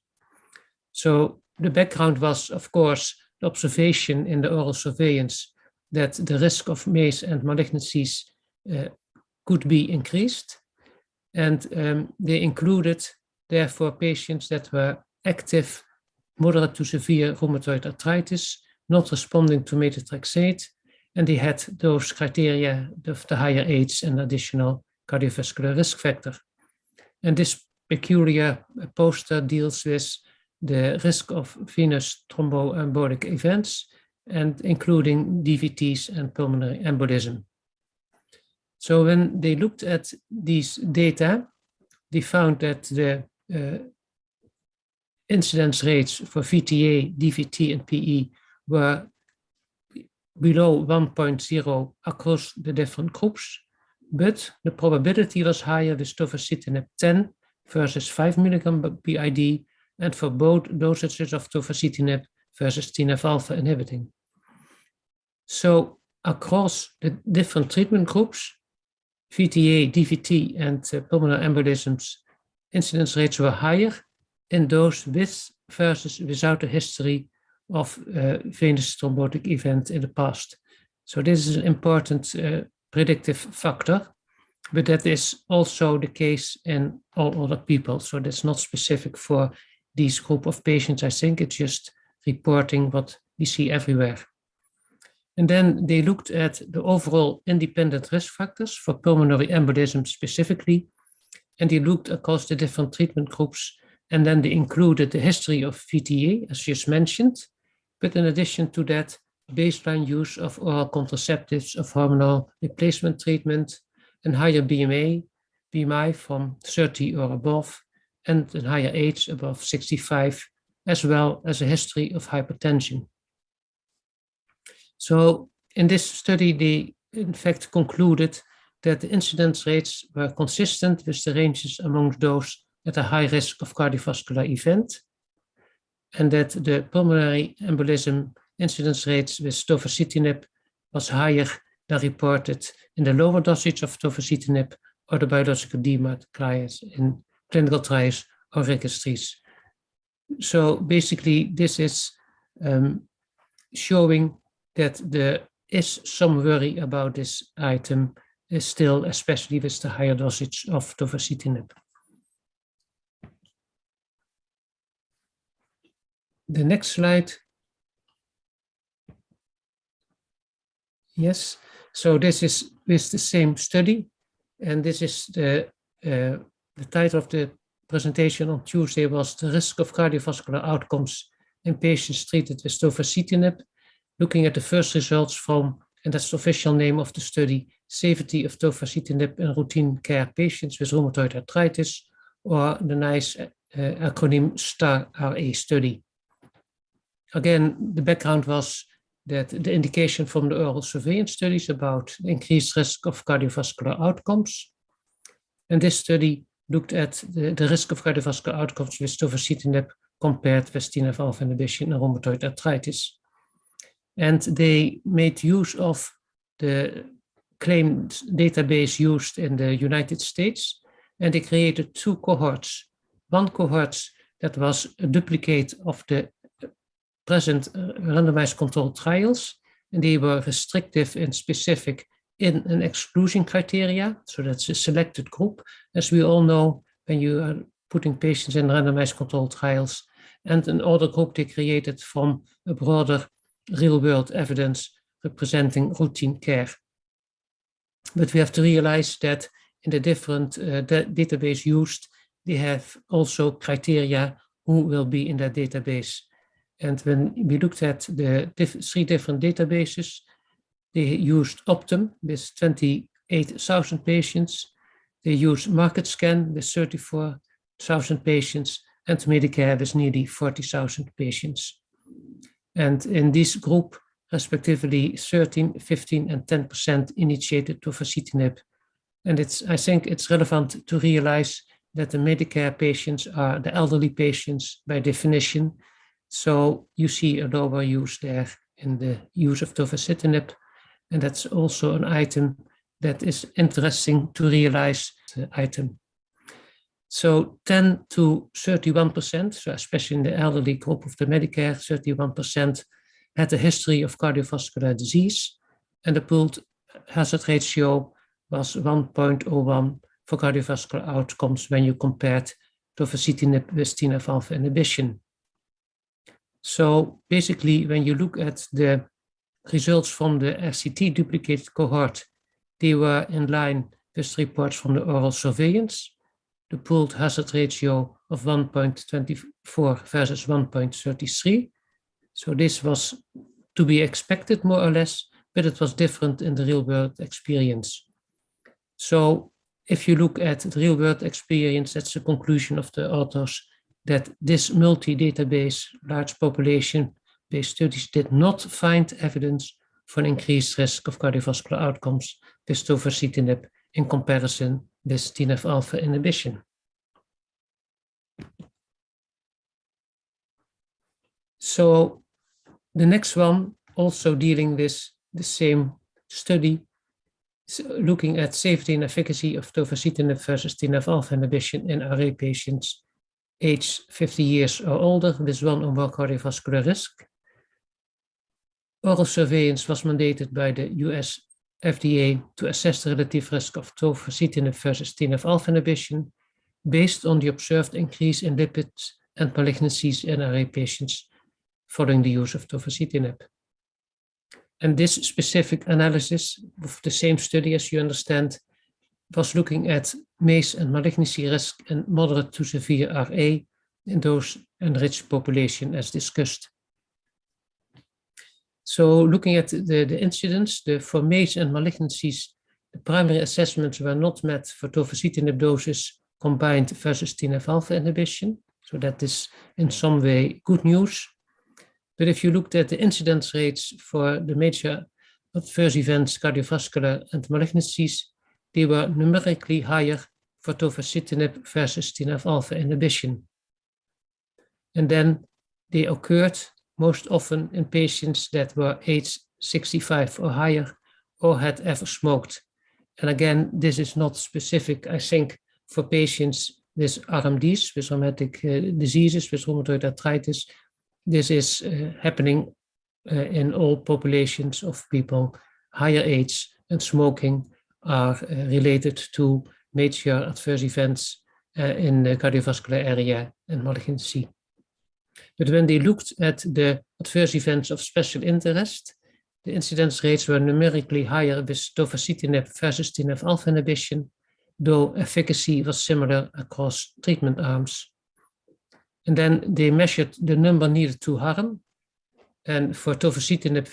So the background was, of course, the observation in the oral surveillance that the risk of MACE and malignancies could be increased. And they included, therefore, patients that were active, moderate to severe rheumatoid arthritis, not responding to methotrexate, and they had those criteria of the higher age and additional cardiovascular risk factor. And this peculiar poster deals with the risk of venous thromboembolic events, and including DVTs and pulmonary embolism. So when they looked at these data, they found that the incidence rates for VTA, DVT, and PE were below 1.0 across the different groups, but the probability was higher with tofacitinib 10 versus 5 milligram BID, and for both dosages of tofacitinib versus TNF-alpha inhibiting. So across the different treatment groups, VTA, DVT, and pulmonary embolisms, incidence rates were higher in those with versus without a history of venous thrombotic event in the past. So this is an important predictive factor, but that is also the case in all other people. So that's not specific for these group of patients. I think it's just reporting what we see everywhere. And then they looked at the overall independent risk factors for pulmonary embolism specifically, and they looked across the different treatment groups, and then they included the history of VTA, as just mentioned, but in addition to that, baseline use of oral contraceptives, of hormonal replacement treatment, and higher BMI from 30 or above, and a higher age above 65, as well as a history of hypertension. So in this study, they in fact concluded that the incidence rates were consistent with the ranges among those at a high risk of cardiovascular event, and that the pulmonary embolism incidence rates with tofacitinib was higher than reported in the lower dosage of tofacitinib or the biological DMARD trials in clinical trials or registries. So basically, this is showing that there is some worry about this item still, especially with the higher dosage of tofacitinib. The next slide. Yes, so this is with the same study, and this is the title of the presentation on Tuesday was the risk of cardiovascular outcomes in patients treated with tofacitinib, looking at the first results from, and that's the official name of the study, safety of tofacitinib in routine care patients with rheumatoid arthritis, or the nice acronym STAR-RA study. Again, the background was that the indication from the oral surveillance studies about the increased risk of cardiovascular outcomes. And this study looked at the risk of cardiovascular outcomes with tofacitinib compared with TNF-alpha inhibition in rheumatoid arthritis. And they made use of the claimed database used in the United States, and they created two cohorts. One cohort that was a duplicate of the present randomized controlled trials, and they were restrictive and specific in an exclusion criteria, so that's a selected group, as we all know when you are putting patients in randomized controlled trials, and another group they created from a broader real-world evidence representing routine care. But we have to realize that in the different database used, they have also criteria who will be in that database. And when we looked at the three different databases, they used Optum with 28,000 patients. They used MarketScan with 34,000 patients, and Medicare with nearly 40,000 patients. And in this group, respectively 13, 15, and 10% initiated tofacitinib. And I think it's relevant to realize that the Medicare patients are the elderly patients by definition. So you see a lower use there in the use of tofacitinib. And that's also an item that is interesting to realize the item. So 10 to 31%, so especially in the elderly group of the Medicare, 31% had a history of cardiovascular disease, and the pooled hazard ratio was 1.01 for cardiovascular outcomes when you compared tofacitinib with TNF-alpha inhibition. So basically, when you look at the results from the RCT duplicated cohort, they were in line with reports from the oral surveillance. The pooled hazard ratio of 1.24 versus 1.33. So this was to be expected more or less, but it was different in the real world experience. So if you look at the real world experience, that's the conclusion of the authors, that this multi-database, large population-based studies did not find evidence for an increased risk of cardiovascular outcomes with tofacitinib in comparison with TNF-alpha inhibition. So the next one, also dealing with the same study, looking at safety and efficacy of tofacitinib versus TNF-alpha inhibition in RA patients aged 50 years or older with one or more cardiovascular risk. Oral surveillance was mandated by the US FDA to assess the relative risk of tofacitinib versus TNF-alpha inhibition based on the observed increase in lipids and malignancies in RA patients following the use of tofacitinib. And this specific analysis of the same study, as you understand, was looking at MACE and malignancy risk in moderate to severe RA in those enriched population as discussed. So looking at the incidence, for MACE and malignancies, the primary assessments were not met for tofacitinib doses combined versus TNF-alpha inhibition. So that is in some way good news. But if you looked at the incidence rates for the major adverse events, cardiovascular and malignancies, they were numerically higher for tofacitinib versus TNF-alpha inhibition. And then they occurred most often in patients that were aged 65 or higher or had ever smoked. And again, this is not specific, I think, for patients with RMDs, with rheumatic diseases, with rheumatoid arthritis. This is happening in all populations of people higher age, and smoking are related to major adverse events in the cardiovascular area and malignancy. But when they looked at the adverse events of special interest, the incidence rates were numerically higher with tofacitinib versus TNF-alpha inhibition, though efficacy was similar across treatment arms. And then they measured the number needed to harm. And for tofacitinib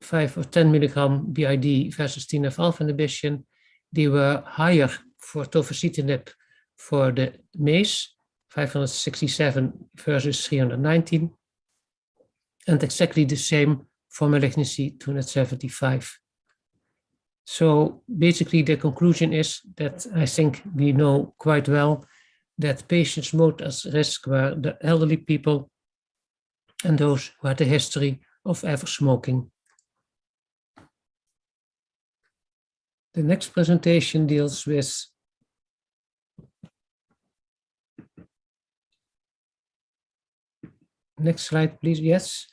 5 or 10 milligram BID versus TNF-alpha inhibition, they were higher for tofacitinib for the MACE, 567 versus 319, and exactly the same for malignancy, 275. So basically the conclusion is that I think we know quite well that patients most at risk were the elderly people and those who had a history of ever smoking. The next presentation deals with next slide, please. Yes,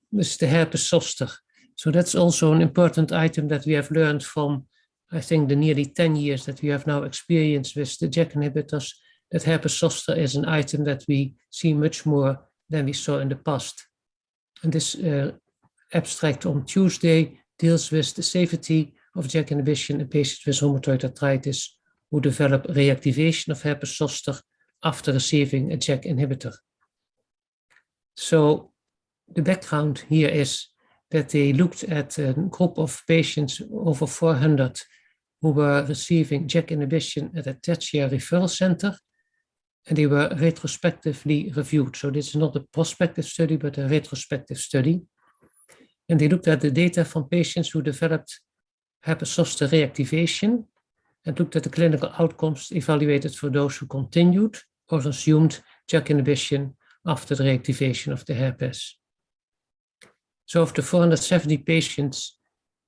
this is the herpes zoster. So that's also an important item that we have learned from, I think, the nearly 10 years that we have now experienced with the JAK inhibitors, that herpes zoster is an item that we see much more than we saw in the past. And this abstract on Tuesday deals with the safety of JAK inhibition in patients with rheumatoid arthritis who develop reactivation of herpes zoster after receiving a JAK inhibitor. So the background here is that they looked at a group of patients, over 400, who were receiving JAK inhibition at a tertiary referral center. and they were retrospectively reviewed. So this is not a prospective study, but a retrospective study. And they looked at the data from patients who developed herpes zoster reactivation and looked at the clinical outcomes evaluated for those who continued or resumed JAK inhibition after the reactivation of the herpes. So of the 470 patients,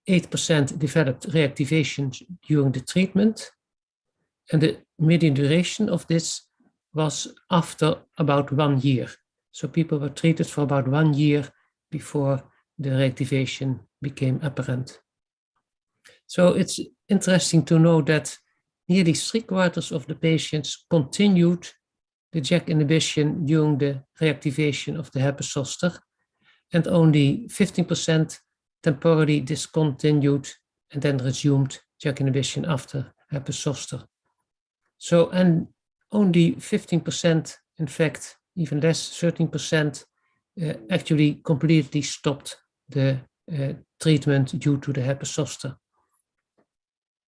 8% developed reactivation during the treatment, and the median duration of this was after about 1 year. So people were treated for about 1 year before the reactivation became apparent. So it's interesting to know that nearly 3/4 of the patients continued the JAK inhibition during the reactivation of the herpes zoster, and only 15% temporarily discontinued and then resumed JAK inhibition after herpes zoster. So, and only 15%, in fact, even less, 13%, actually completely stopped the treatment due to the herpes zoster.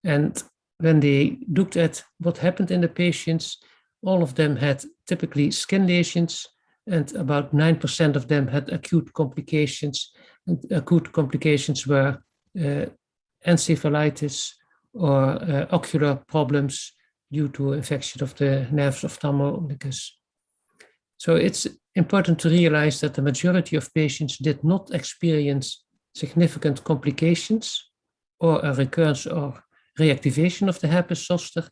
And when they looked at what happened in the patients, all of them had typically skin lesions, and about 9% of them had acute complications. And acute complications were encephalitis or ocular problems due to infection of the nerves ophthalmicus. So it's important to realize that the majority of patients did not experience significant complications or a recurrence or reactivation of the herpes zoster.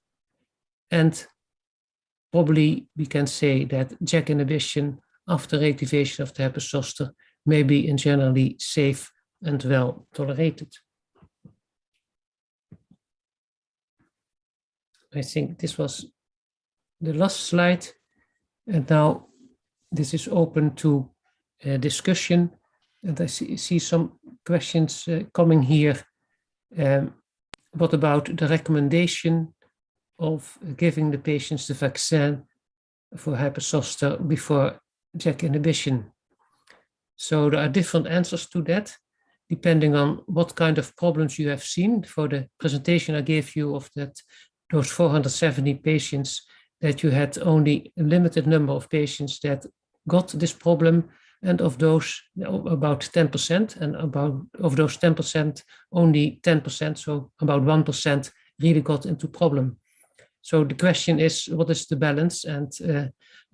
And probably we can say that JAK inhibition after reactivation of the herpes zoster may be in generally safe and well tolerated. I think this was the last slide, and now this is open to discussion. And I see some questions coming here. What about the recommendation of giving the patients the vaccine for herpes zoster before JAK inhibition? So there are different answers to that, depending on what kind of problems you have seen. For the presentation I gave you of those 470 patients, that you had only a limited number of patients that got this problem, and of those about 10%, and of those 10%, only 10%, so about 1% really got into problem. So the question is, what is the balance? And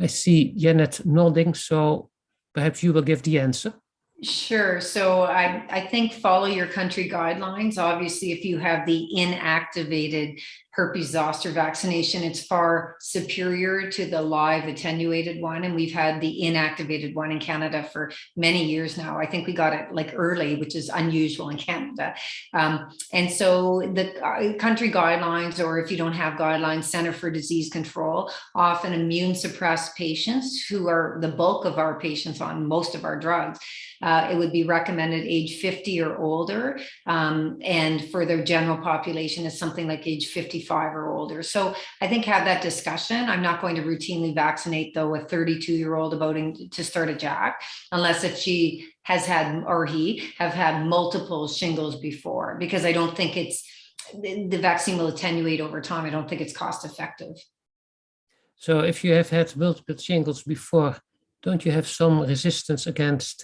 I see Janet nodding, so perhaps you will give the answer. Sure. So I think follow your country guidelines. Obviously, if you have the inactivated herpes zoster vaccination, it's far superior to the live attenuated one. And we've had the inactivated one in Canada for many years now. I think we got it like early, which is unusual in Canada. And so the country guidelines, or if you don't have guidelines, Center for Disease Control, often immune suppressed patients, who are the bulk of our patients on most of our drugs, it would be recommended age 50 or older. And for the general population, is something like age 55 or older. So I think have that discussion. I'm not going to routinely vaccinate, though, a 32-year-old about to start a JAK, unless if she has had, or he have had multiple shingles before, because I don't think the vaccine will attenuate over time. I don't think it's cost effective. So if you have had multiple shingles before, don't you have some resistance against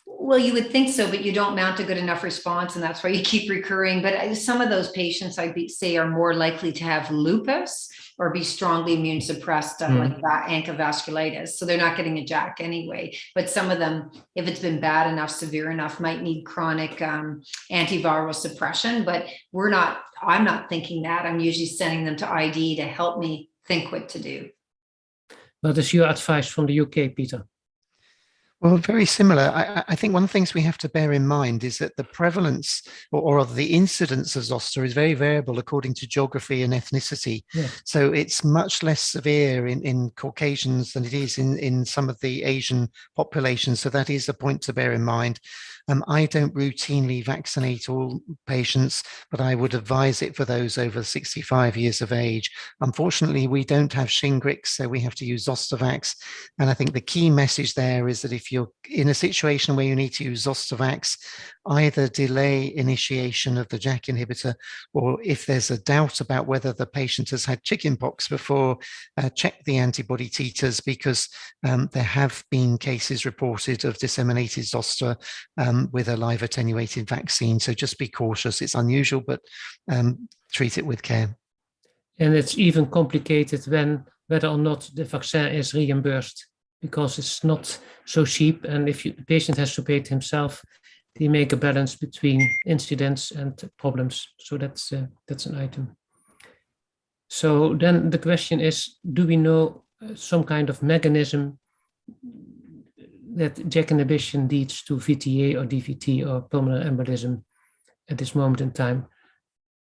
Well, you would think so, but you don't mount a good enough response, and that's why you keep recurring. But some of those patients, I'd say, are more likely to have lupus or be strongly immune suppressed, like ANCA-vasculitis. So they're not getting a JAK anyway. But some of them, if it's been bad enough, severe enough, might need chronic antiviral suppression. But I'm not thinking that. I'm usually sending them to ID to help me think what to do. What is your advice from the UK, Peter? Well, very similar. I think one of the things we have to bear in mind is that the prevalence or the incidence of zoster is very variable according to geography and ethnicity. Yeah. So it's much less severe in Caucasians than it is in some of the Asian populations. So that is a point to bear in mind. I don't routinely vaccinate all patients, but I would advise it for those over 65 years of age. Unfortunately, we don't have Shingrix, so we have to use Zostavax. And I think the key message there is that if you're in a situation where you need to use Zostavax, either delay initiation of the JAK inhibitor, or if there's a doubt about whether the patient has had chickenpox before, check the antibody titers, because there have been cases reported of disseminated zoster with a live attenuated vaccine. So just be cautious. It's unusual, but treat it with care. And it's even complicated when whether or not the vaccine is reimbursed, because it's not so cheap. And if the patient has to pay it himself, they make a balance between incidents and problems. So that's an item. So then the question is, do we know some kind of mechanism that JAK inhibition leads to VTA or DVT or pulmonary embolism at this moment in time?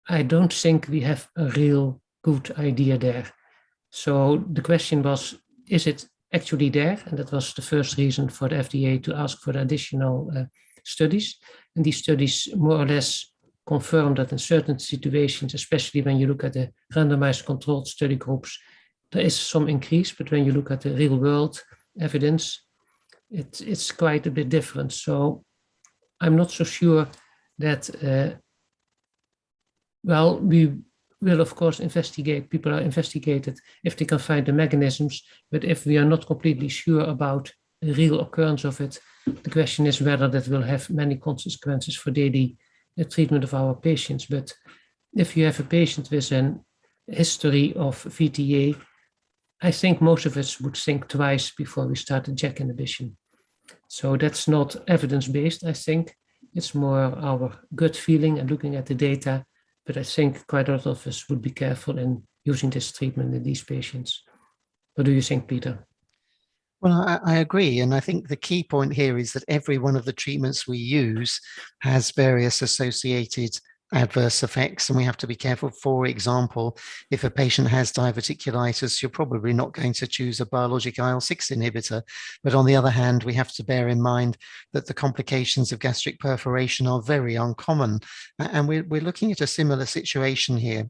I don't think we have a real good idea there. So the question was, is it actually there? And that was the first reason for the FDA to ask for the additional studies. And these studies more or less confirm that in certain situations, especially when you look at the randomized controlled study groups, there is some increase, but when you look at the real world evidence, it's quite a bit different. So I'm not so sure that, we will of course investigate, people are investigated if they can find the mechanisms, but if we are not completely sure about the real occurrence of it, the question is whether that will have many consequences for daily treatment of our patients. But if you have a patient with a history of VTA, I think most of us would think twice before we start the JAK inhibition. So that's not evidence-based, I think. It's more our gut feeling and looking at the data. But I think quite a lot of us would be careful in using this treatment in these patients. What do you think, Peter? Well, I agree. And I think the key point here is that every one of the treatments we use has various associated adverse effects, and we have to be careful. For example, if a patient has diverticulitis, you're probably not going to choose a biologic IL-6 inhibitor. But on the other hand, we have to bear in mind that the complications of gastric perforation are very uncommon. And we're looking at a similar situation here.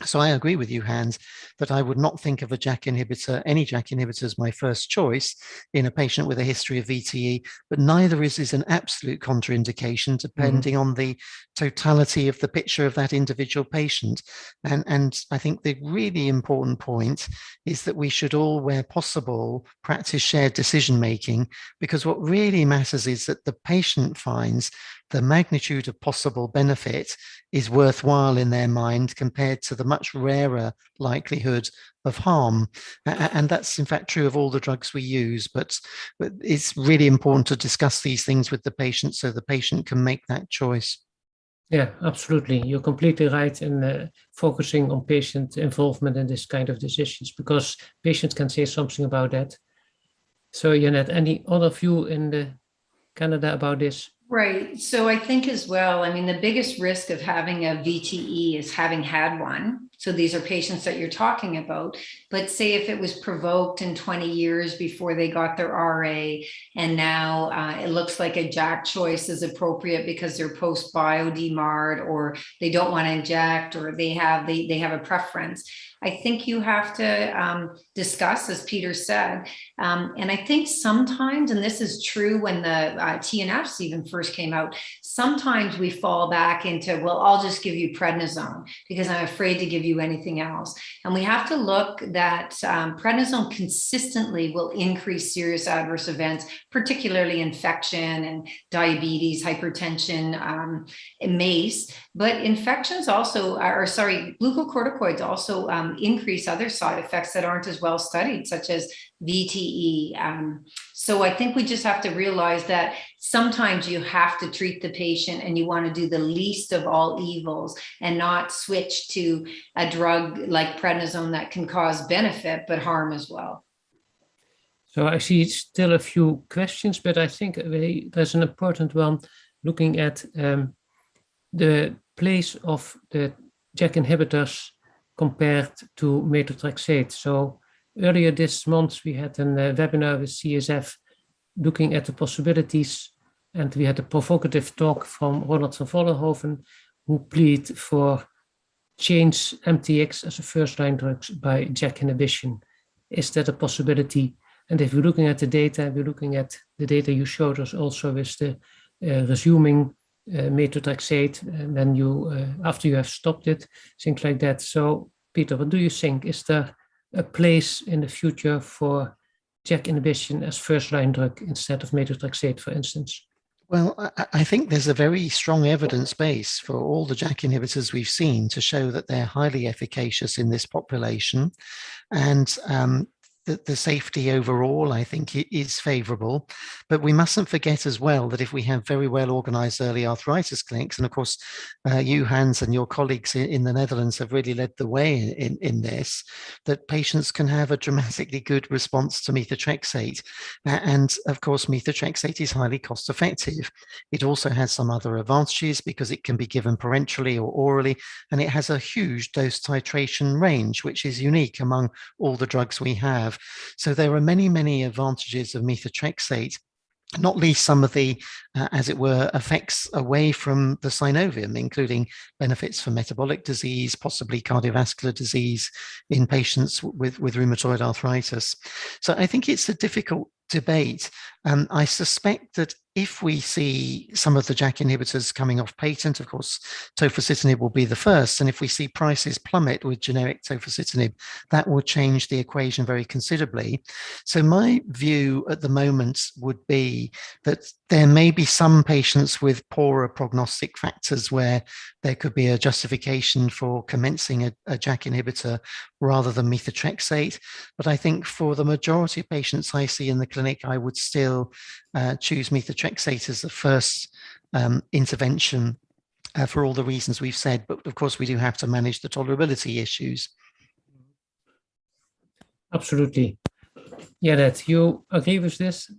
So I agree with you, Hans, that I would not think of a JAK inhibitor, any JAK inhibitor, as my first choice in a patient with a history of VTE, but neither is an absolute contraindication, depending on the totality of the picture of that individual patient. And I think the really important point is that we should all, where possible, practice shared decision-making, because what really matters is that the patient finds the magnitude of possible benefit is worthwhile in their mind compared to the much rarer likelihood of harm. And that's in fact true of all the drugs we use, but it's really important to discuss these things with the patient so the patient can make that choice. Yeah, absolutely. You're completely right in focusing on patient involvement in this kind of decisions, because patients can say something about that. So, Jeanette, any other view in Canada about this? Right. So I think as well, I mean, the biggest risk of having a VTE is having had one. So these are patients that you're talking about. But say if it was provoked in 20 years before they got their RA, and now it looks like a JAK choice is appropriate because they're post-bio DMARD, or they don't want to inject, or they have a preference. I think you have to discuss, as Peter said. And I think sometimes, and this is true when the TNFs even first came out, sometimes we fall back into, well, I'll just give you prednisone because I'm afraid to give you anything else. And we have to look that prednisone consistently will increase serious adverse events, particularly infection and diabetes, hypertension, MACE. But infections also, glucocorticoids also increase other side effects that aren't as well studied, such as VTE. So I think we just have to realize that sometimes you have to treat the patient and you want to do the least of all evils and not switch to a drug like prednisone that can cause benefit but harm as well. So I see still a few questions, but I think there's an important one looking at the place of the JAK inhibitors compared to methotrexate. So earlier this month, we had a webinar with CSF looking at the possibilities, and we had a provocative talk from Ronald van Vollenhoven, who pleaded for change MTX as a first-line drug by JAK inhibition. Is that a possibility And if we're looking at the data, we're looking at the data you showed us also with the resuming methotrexate when you, after you have stopped it, things like that. So, Peter, what do you think? Is there a place in the future for JAK inhibition as first-line drug instead of methotrexate, for instance? Well, I think there's a very strong evidence base for all the JAK inhibitors we've seen to show that they're highly efficacious in this population. And the safety overall, I think, is favorable. But we mustn't forget as well that if we have very well organized early arthritis clinics, and of course, you, Hans, and your colleagues in the Netherlands have really led the way in this, that patients can have a dramatically good response to methotrexate. And of course, methotrexate is highly cost effective. It also has some other advantages because it can be given parenterally or orally, and it has a huge dose titration range, which is unique among all the drugs we have. So there are many, many advantages of methotrexate, not least some of the, as it were, effects away from the synovium, including benefits for metabolic disease, possibly cardiovascular disease in patients with rheumatoid arthritis. So I think it's a difficult debate. I suspect that if we see some of the JAK inhibitors coming off patent, of course, tofacitinib will be the first. And if we see prices plummet with generic tofacitinib, that will change the equation very considerably. So my view at the moment would be that there may be some patients with poorer prognostic factors where there could be a justification for commencing a JAK inhibitor rather than methotrexate. But I think for the majority of patients I see in the clinic, I would still choose methotrexate as the first intervention for all the reasons we've said. But of course, we do have to manage the tolerability issues. Absolutely. Janet, you agree with this?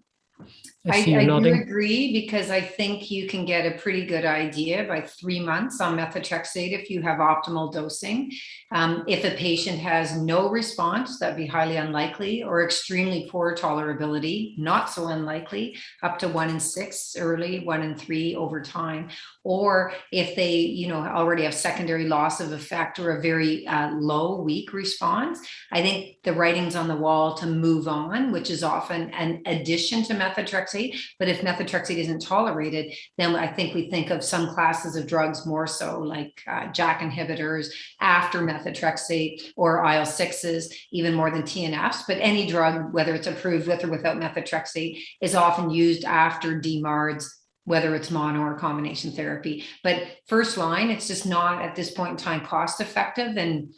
I do agree, because I think you can get a pretty good idea by 3 months on methotrexate if you have optimal dosing. If a patient has no response, that'd be highly unlikely, or extremely poor tolerability, not so unlikely, up to 1 in 6 early, 1 in 3 over time. Or if they, already have secondary loss of effect or a very low, weak response, I think the writing's on the wall to move on, which is often an addition to methotrexate. But if methotrexate isn't tolerated, then I think we think of some classes of drugs more so, like JAK inhibitors after methotrexate, or IL-6s, even more than TNFs. But any drug, whether it's approved with or without methotrexate, is often used after DMARDs, whether it's mono or combination therapy. But first line, it's just not at this point in time cost effective, and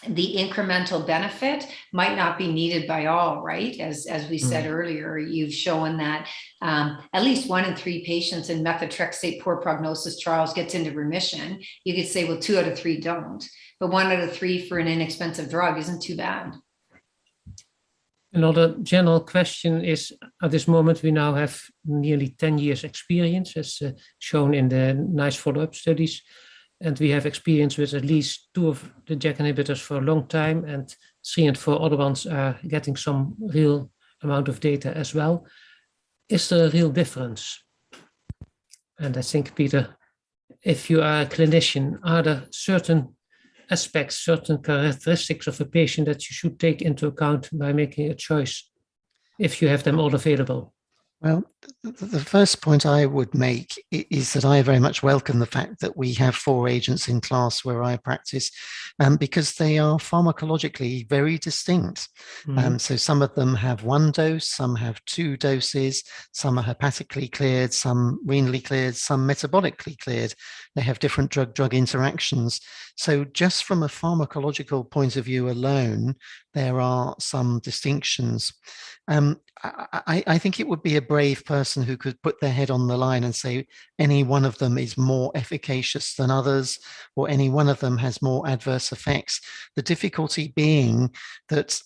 the incremental benefit might not be needed by all, right? As we said earlier, you've shown that at least 1 in 3 patients in methotrexate poor prognosis trials gets into remission. You could say, well, 2 out of 3 don't, but 1 out of 3 for an inexpensive drug isn't too bad. Another general question is, at this moment, we now have nearly 10 years experience, as shown in the nice follow-up studies. And we have experience with at least 2 of the JAK inhibitors for a long time, and 3 and 4 other ones are getting some real amount of data as well. Is there a real difference? And I think, Peter, if you are a clinician, are there certain aspects, certain characteristics of a patient that you should take into account by making a choice, if you have them all available? Well, the first point I would make is that I very much welcome the fact that we have 4 agents in class where I practice, because they are pharmacologically very distinct. So some of them have 1 dose, some have 2 doses, some are hepatically cleared, some renally cleared, some metabolically cleared. They have different drug-drug interactions. So just from a pharmacological point of view alone, there are some distinctions. I think it would be a brave person who could put their head on the line and say any one of them is more efficacious than others, or any one of them has more adverse effects. The difficulty being that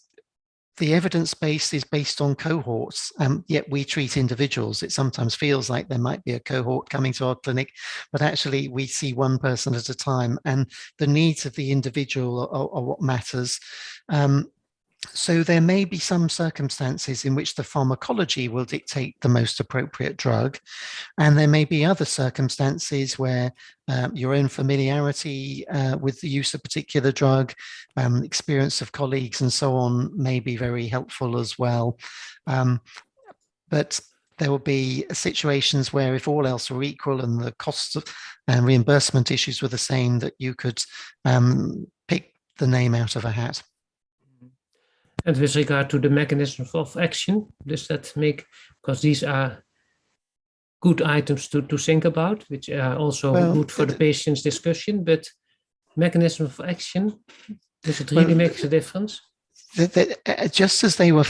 the evidence base is based on cohorts, yet we treat individuals. It sometimes feels like there might be a cohort coming to our clinic, but actually we see one person at a time, and the needs of the individual are what matters. So there may be some circumstances in which the pharmacology will dictate the most appropriate drug, and there may be other circumstances where your own familiarity with the use of a particular drug, experience of colleagues and so on may be very helpful as well. But there will be situations where if all else were equal and the costs and reimbursement issues were the same, that you could pick the name out of a hat. And with regard to the mechanism of action, does that make, because these are good items to think about, which are also good for the patient's discussion, but mechanism of action, does it really make a difference? Just as they were,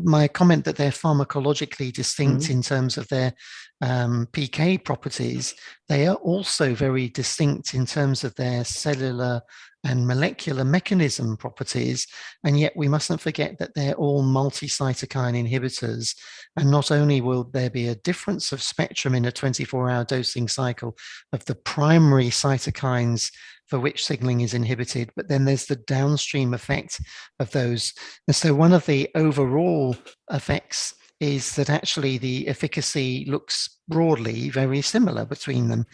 my comment that they're pharmacologically distinct in terms of their PK properties, they are also very distinct in terms of their cellular and molecular mechanism properties. And yet we mustn't forget that they're all multi-cytokine inhibitors. And not only will there be a difference of spectrum in a 24-hour dosing cycle of the primary cytokines for which signaling is inhibited, but then there's the downstream effect of those. And so one of the overall effects is that actually the efficacy looks broadly very similar between them.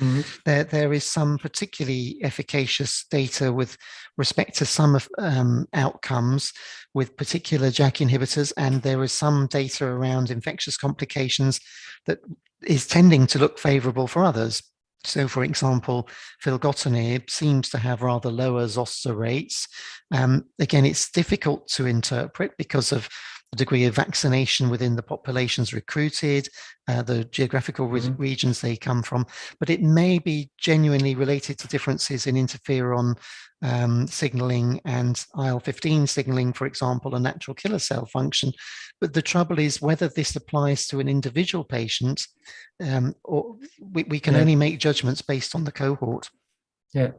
There is some particularly efficacious data with respect to some outcomes with particular JAK inhibitors, and there is some data around infectious complications that is tending to look favorable for others. So, for example, filgotenib seems to have rather lower zoster rates. Again, it's difficult to interpret because of the degree of vaccination within the populations recruited, the geographical regions they come from, but it may be genuinely related to differences in interferon signaling and IL-15 signaling, for example, a natural killer cell function. But the trouble is whether this applies to an individual patient, or we can only make judgments based on the cohort. Yeah.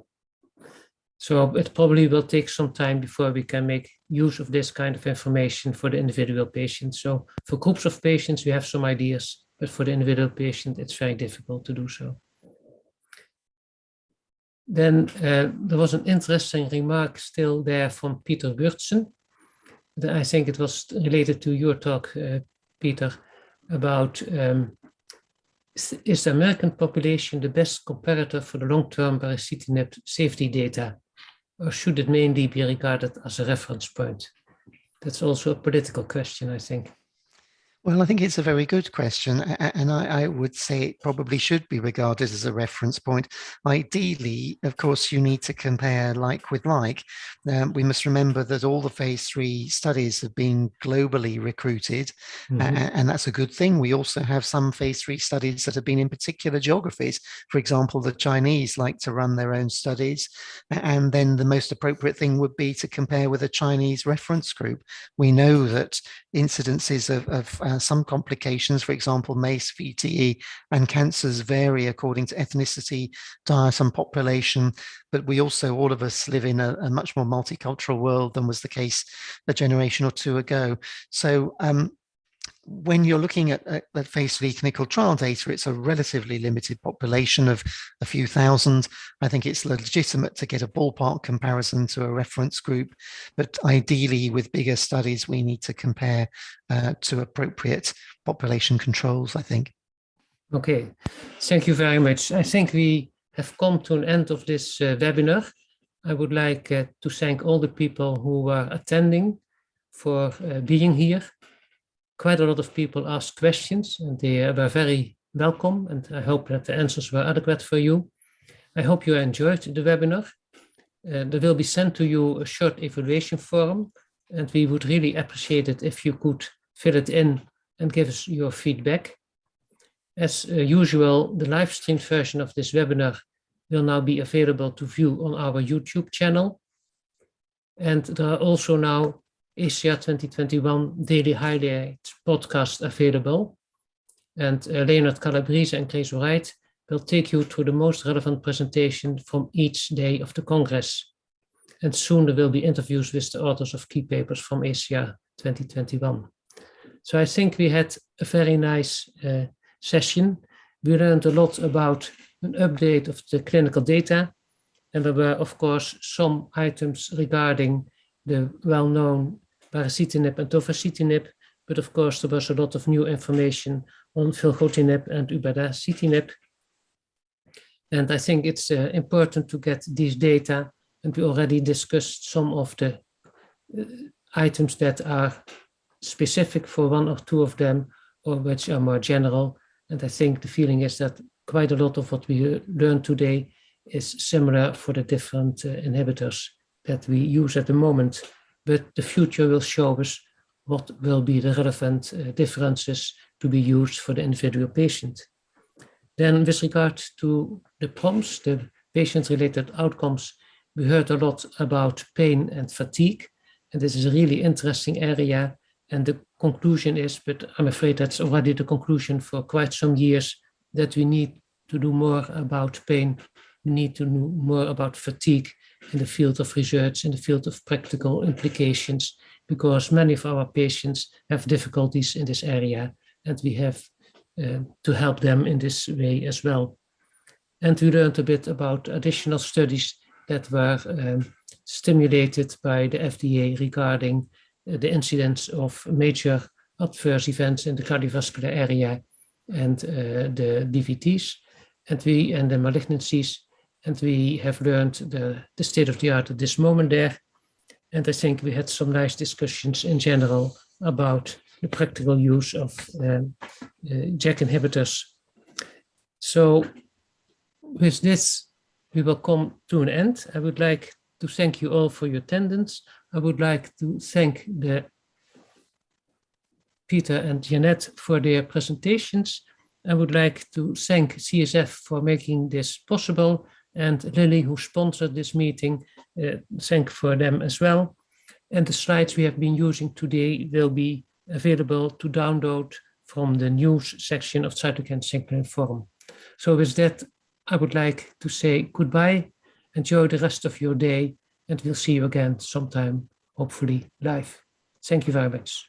So it probably will take some time before we can make use of this kind of information for the individual patient. So for groups of patients, we have some ideas, but for the individual patient, it's very difficult to do so. Then there was an interesting remark still there from Peter Wurtsen. I think it was related to your talk, Peter, about is the American population the best comparator for the long-term BeerusNib safety data, or should it mainly be regarded as a reference point? That's also a political question, I think. Well, I think it's a very good question, and I would say it probably should be regarded as a reference point. Ideally, of course, you need to compare like with like. We must remember that all the phase 3 studies have been globally recruited, and that's a good thing. We also have some phase 3 studies that have been in particular geographies. For example, the Chinese like to run their own studies, and then the most appropriate thing would be to compare with a Chinese reference group. We know that incidences of some complications, for example, MACE, VTE, and cancers vary according to ethnicity, diet, and population. But we also, all of us, live in a much more multicultural world than was the case a generation or two ago. So when you're looking at phase 3 clinical trial data, it's a relatively limited population of a few thousand. I think it's legitimate to get a ballpark comparison to a reference group, but ideally with bigger studies, we need to compare to appropriate population controls, I think. Okay, thank you very much. I think we have come to an end of this webinar. I would like to thank all the people who are attending for being here. Quite a lot of people asked questions, and they were very welcome, and I hope that the answers were adequate for you. I hope you enjoyed the webinar. There will be sent to you a short evaluation form, and we would really appreciate it if you could fill it in and give us your feedback. As usual, the live streamed version of this webinar will now be available to view on our YouTube channel. And there are also now ACR 2021 Daily Highlights podcast available. And Leonard Calabrese and Grace Wright will take you through the most relevant presentation from each day of the Congress. And soon there will be interviews with the authors of key papers from ACR 2021. So I think we had a very nice session. We learned a lot about an update of the clinical data. And there were, of course, some items regarding the well-known baricitinib and tofacitinib, but of course there was a lot of new information on filgotenib and upadacitinib. And I think it's important to get these data, and we already discussed some of the items that are specific for one or two of them, or which are more general. And I think the feeling is that quite a lot of what we learned today is similar for the different inhibitors that we use at the moment. But the future will show us what will be the relevant differences to be used for the individual patient. Then with regard to the PROMs, the patient-related outcomes, we heard a lot about pain and fatigue. And this is a really interesting area. And the conclusion is, but I'm afraid that's already the conclusion for quite some years, that we need to do more about pain. We need to know more about fatigue in the field of research, in the field of practical implications, because many of our patients have difficulties in this area, and we have to help them in this way as well. And we learned a bit about additional studies that were stimulated by the FDA regarding the incidence of major adverse events in the cardiovascular area and the DVTs and the malignancies. And we have learned the state of the art at this moment there. And I think we had some nice discussions in general about the practical use of JAK inhibitors. So with this, we will come to an end. I would like to thank you all for your attendance. I would like to thank Peter and Jeanette for their presentations. I would like to thank CSF for making this possible, and Lily, who sponsored this meeting, thank for them as well. And the slides we have been using today will be available to download from the news section of Cytokine Signaling Forum. So with that, I would like to say goodbye, enjoy the rest of your day, and we'll see you again sometime, hopefully live. Thank you very much.